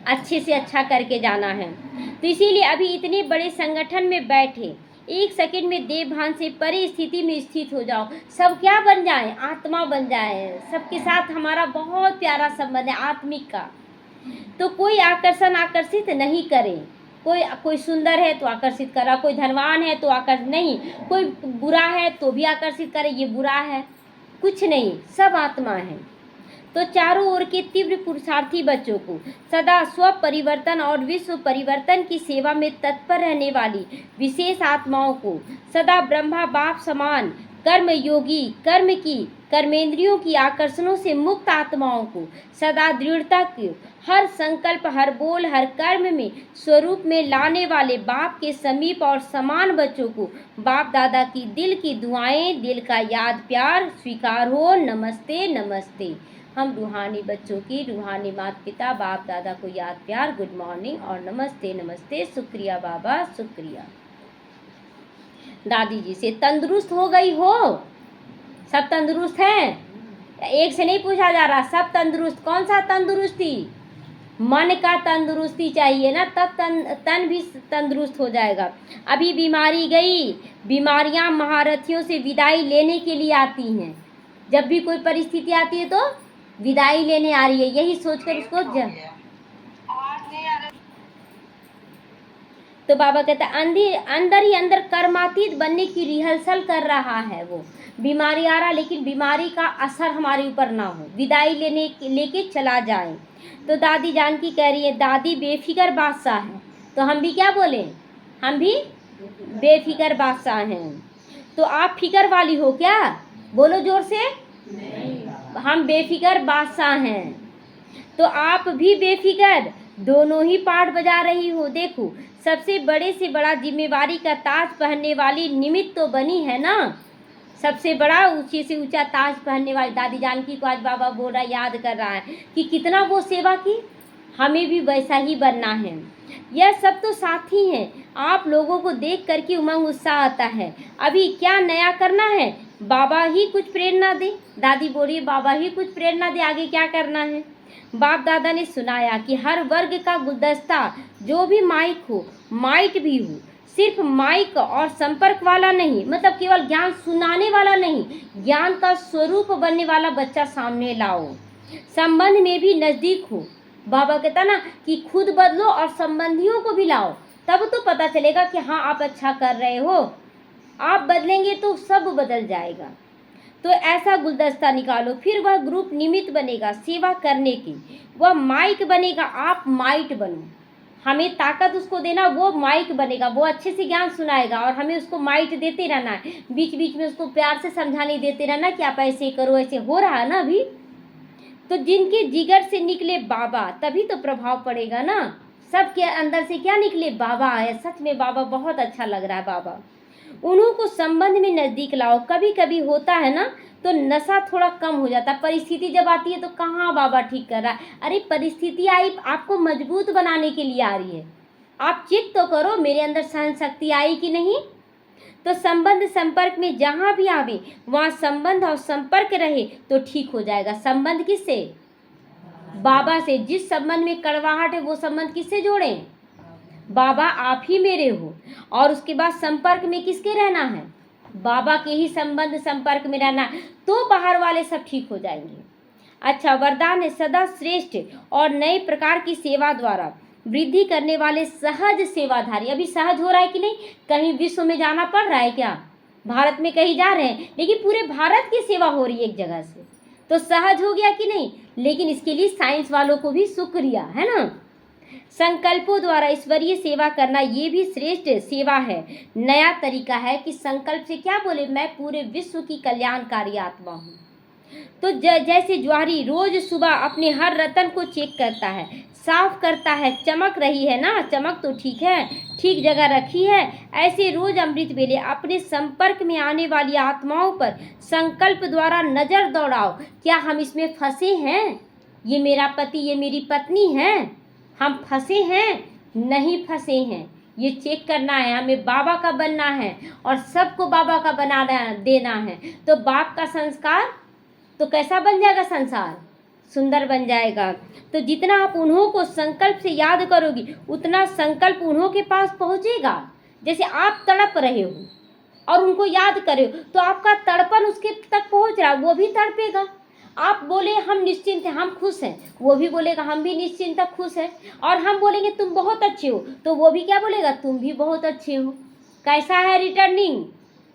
S1: अच्छे से अच्छा करके जाना है। तो इसीलिए अभी इतने बड़े संगठन में बैठे, एक सेकंड में देव भान से परे स्थिति में स्थित हो जाओ। सब क्या बन जाए? आत्मा बन जाए। सबके साथ हमारा बहुत प्यारा संबंध है आत्मिक का। तो कोई आकर्षित नहीं करे। कोई सुंदर है तो आकर्षित करा, कोई धनवान है तो आकर्षित नहीं, कोई बुरा है तो भी आकर्षित करे, ये बुरा है, कुछ नहीं, सब आत्मा है। तो चारों ओर के तीव्र पुरुषार्थी बच्चों को सदा स्व परिवर्तन और विश्व परिवर्तन की सेवा में तत्पर रहने वाली विशेष आत्माओं को सदा ब्रह्मा बाप समान कर्म योगी, कर्मेंद्रियों की आकर्षणों से मुक्त आत्माओं को सदा दृढ़ता की हर संकल्प, हर बोल, हर कर्म में स्वरूप में लाने वाले बाप के समीप और समान बच्चों को बाप दादा की दिल की दुआएं, दिल का याद प्यार स्वीकार हो। नमस्ते नमस्ते। हम रूहानी बच्चों की, रूहानी माता पिता बाप दादा को याद प्यार, गुड मॉर्निंग और नमस्ते नमस्ते। शुक्रिया बाबा, शुक्रिया। दादी जी से तंदुरुस्त हो गई हो? सब तंदुरुस्त हैं? एक से नहीं पूछा जा रहा, सब तंदुरुस्त। कौन सा तंदुरुस्ती? मन का तंदुरुस्ती चाहिए ना, तब तन भी तंदुरुस्त हो जाएगा। अभी बीमारी गई, बीमारियां महारथियों से विदाई लेने के लिए आती हैं। जब भी कोई परिस्थिति आती है तो विदाई लेने आ रही है, यही सोचकर उसको तो बाबा कहता है अंदर ही अंदर कर्मातीत बनने की रिहर्सल कर रहा है। वो बीमारी आ रहा, लेकिन बीमारी का असर हमारे ऊपर ना हो, विदाई लेके चला जाए। तो दादी जानकी कह रही है दादी बेफिक्र बादशाह है, तो हम भी क्या बोले? हम भी बेफिक्र बादशाह हैं। तो आप फिक्र वाली हो क्या? बोलो जोर से। हम बेफिक्र बादशाह हैं। तो आप भी बेफिक्र, दोनों ही पार्ट बजा रही हो। देखो, सबसे बड़े से बड़ा जिम्मेवारी का ताज पहनने वाली निमित्त तो बनी है ना। सबसे बड़ा ऊंचे से ऊंचा ताज पहनने वाली दादी जानकी को आज बाबा बोल रहा, याद कर रहा है कि कितना वो सेवा की। हमें भी वैसा ही बनना है। यह सब तो साथी हैं। आप लोगों को देख करके उमंग उत्साह आता है। अभी क्या नया करना है? बाबा ही कुछ प्रेरणा दे। दादी बोल रही है बाबा ही कुछ प्रेरणा दे, आगे क्या करना है? बाप दादा ने सुनाया कि हर वर्ग का गुलदस्ता जो भी माइक हो, माइट भी हो, सिर्फ माइक और संपर्क वाला नहीं, मतलब केवल ज्ञान सुनाने वाला नहीं, ज्ञान का स्वरूप बनने वाला बच्चा सामने लाओ। संबंध में भी नजदीक हो। बाबा कहता ना कि खुद बदलो और संबंधियों को भी लाओ, तब तो पता चलेगा कि हाँ आप अच्छा कर रहे हो। आप बदलेंगे तो सब बदल जाएगा। तो ऐसा गुलदस्ता निकालो, फिर वह ग्रुप निमित्त बनेगा सेवा करने की, वह माइक बनेगा, आप माइट बनो। हमें ताकत उसको देना, वो माइक बनेगा, वो अच्छे से ज्ञान सुनाएगा और हमें उसको माइट देते रहना है, बीच बीच में उसको प्यार से समझाने देते रहना कि आप ऐसे करो, ऐसे हो रहा है ना अभी। तो जिनके जिगर से निकले बाबा, तभी तो प्रभाव पड़ेगा ना। सबके अंदर से क्या निकले? बाबा है। सच में बाबा बहुत अच्छा लग रहा है। बाबा उन्हों को संबंध में नजदीक लाओ। कभी कभी होता है ना तो नशा थोड़ा कम हो जाता है, परिस्थिति जब आती है तो कहाँ बाबा ठीक कर रहा है। अरे परिस्थिति आई आपको मजबूत बनाने के लिए आ रही है। आप चेक तो करो मेरे अंदर सहन शक्ति आई कि नहीं। तो संबंध संपर्क में जहाँ भी आवे वहाँ संबंध और संपर्क रहे तो ठीक हो जाएगा। संबंध किससे? बाबा से। जिस संबंध में कड़वाहट है वो संबंध किससे जोड़ें? बाबा आप ही मेरे हो। और उसके बाद संपर्क में किसके रहना है? बाबा के ही संबंध संपर्क में रहना है, तो बाहर वाले सब ठीक हो जाएंगे। अच्छा, वरदान है सदा श्रेष्ठ और नए प्रकार की सेवा द्वारा वृद्धि करने वाले सहज सेवाधारी। अभी सहज हो रहा है कि नहीं? कहीं विश्व में जाना पड़ रहा है क्या? भारत में कहीं जा रहे हैं, लेकिन पूरे भारत की सेवा हो रही है एक जगह से, तो सहज हो गया कि नहीं? लेकिन इसके लिए साइंस वालों को भी शुक्रिया है ना। संकल्पों द्वारा ईश्वरीय सेवा करना ये भी श्रेष्ठ सेवा है। नया तरीका है कि संकल्प से क्या बोले, मैं पूरे विश्व की कल्याणकारी आत्मा हूँ। तो जैसे ज्वारी रोज सुबह अपने हर रतन को चेक करता है, साफ करता है, चमक रही है ना, चमक तो ठीक है, ठीक जगह रखी है, ऐसे रोज अमृत वेले अपने संपर्क में आने वाली आत्माओं पर संकल्प द्वारा नजर दौड़ाओ। क्या हम इसमें फंसे हैं? ये मेरा पति, ये मेरी पत्नी है, हम फंसे हैं? नहीं फंसे हैं। ये चेक करना है, हमें बाबा का बनना है और सबको बाबा का बनाना देना है। तो बाप का संस्कार तो कैसा बन जाएगा? संसार सुंदर बन जाएगा। तो जितना आप उन्हों को संकल्प से याद करोगी उतना संकल्प उन्हों के पास पहुंचेगा। जैसे आप तड़प रहे हो और उनको याद करे हो तो आपका तड़पन उसके तक पहुंच रहा है, वो भी तड़पेगा। आप बोले हम निश्चिंत हैं, हम खुश हैं, वो भी बोलेगा हम भी निश्चिंत खुश हैं। और हम बोलेंगे तुम बहुत अच्छे हो, तो वो भी क्या बोलेगा? तुम भी बहुत अच्छे हो। कैसा है रिटर्निंग?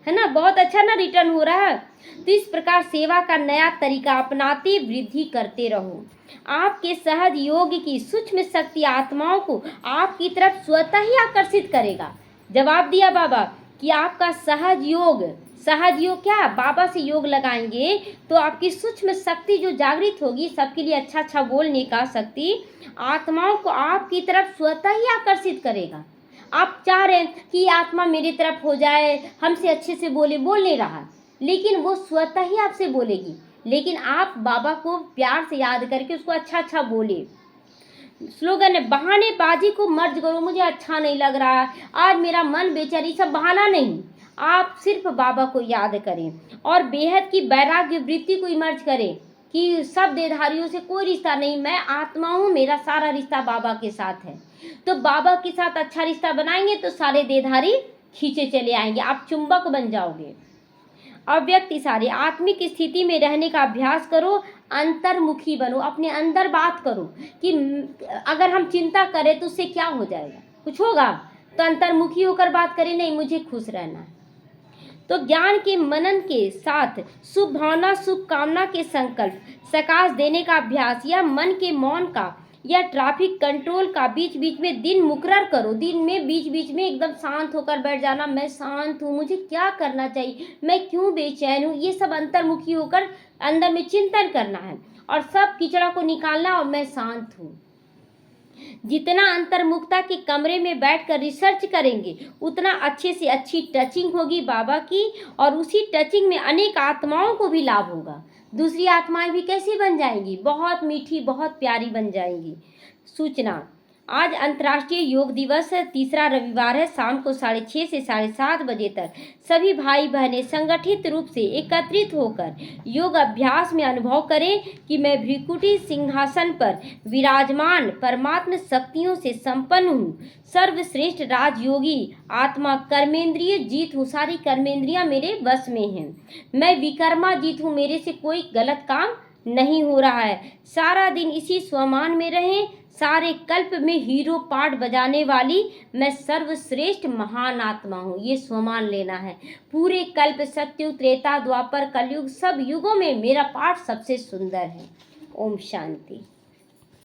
S1: है ना, बहुत अच्छा ना रिटर्न हो रहा है। तो इस प्रकार सेवा का नया तरीका अपनाते वृद्धि करते रहो। आपके सहज योग की सूक्ष्म शक्ति आत्माओं को आपकी तरफ स्वतः ही आकर्षित करेगा। जवाब दिया बाबा कि आपका सहज योग क्या? बाबा से योग लगाएंगे तो आपकी सूक्ष्म शक्ति जो जागृत होगी, सबके लिए अच्छा अच्छा बोलने का शक्ति आत्माओं को आपकी तरफ स्वतः ही आकर्षित करेगा। आप चाह रहे हैं कि आत्मा मेरी तरफ हो जाए, हमसे अच्छे से बोल नहीं रहा, लेकिन वो स्वतः ही आपसे बोलेगी। लेकिन आप बाबा को प्यार से याद करके उसको अच्छा अच्छा बोले। स्लोगन है बहानेबाजी को मर्ज करो। मुझे अच्छा नहीं लग रहा है, आज मेरा मन बेचैन, सब बहाना नहीं। आप सिर्फ बाबा को याद करें और बेहद की वैराग्य वृत्ति को इमर्ज करें कि सब देहधारियों से कोई रिश्ता नहीं, मैं आत्मा हूँ, मेरा सारा रिश्ता बाबा के साथ है। तो बाबा के साथ अच्छा रिश्ता बनाएंगे तो सारे देहधारी खींचे चले आएंगे, आप चुंबक बन जाओगे। अव्यक्त इशारे आत्मिक स्थिति में रहने का अभ्यास करो, अंतर्मुखी बनो, अपने अंदर बात करो कि अगर हम चिंता करें तो उससे क्या हो जाएगा, कुछ होगा? तो अंतर्मुखी होकर बात करें, नहीं मुझे खुश रहना है। तो ज्ञान के मनन के साथ शुभ भावना शुभ कामना के संकल्प सकाश देने का अभ्यास या मन के मौन का या ट्रैफिक कंट्रोल का बीच बीच में दिन मुकर्रर करो। दिन में बीच बीच में एकदम शांत होकर बैठ जाना, मैं शांत हूँ, मुझे क्या करना चाहिए, मैं क्यों बेचैन हूँ, ये सब अंतर्मुखी होकर अंदर में चिंतन करना है और सब कीचड़ा को निकालना और मैं शांत हूँ। जितना अंतर्मुखता के कमरे में बैठकर रिसर्च करेंगे उतना अच्छे से अच्छी टचिंग होगी बाबा की, और उसी टचिंग में अनेक आत्माओं को भी लाभ होगा। दूसरी आत्माएं भी कैसी बन जाएंगी? बहुत मीठी, बहुत प्यारी बन जाएंगी। सूचना, आज अंतर्राष्ट्रीय योग दिवस तीसरा रविवार है। शाम को 6:30 से 7:30 बजे तक सभी भाई बहनें संगठित रूप से एकत्रित होकर योग अभ्यास में अनुभव करें कि मैं भृकुटी सिंहासन पर विराजमान परमात्म शक्तियों से संपन्न हूँ, सर्वश्रेष्ठ राजयोगी आत्मा, कर्मेंद्रिय जीत हूँ, सारी कर्मेंद्रियां मेरे बस में हैं। मैं विकर्मा जीत हूँ, मेरे से कोई गलत काम नहीं हो रहा है। सारा दिन इसी स्वमान में रहें। सारे कल्प में हीरो पार्ट बजाने वाली मैं सर्वश्रेष्ठ महान आत्मा हूँ, ये स्वमान लेना है। पूरे कल्प, सत्ययुग, त्रेता, द्वापर, कलयुग, सब युगों में मेरा पाठ सबसे सुंदर है। ओम शांति।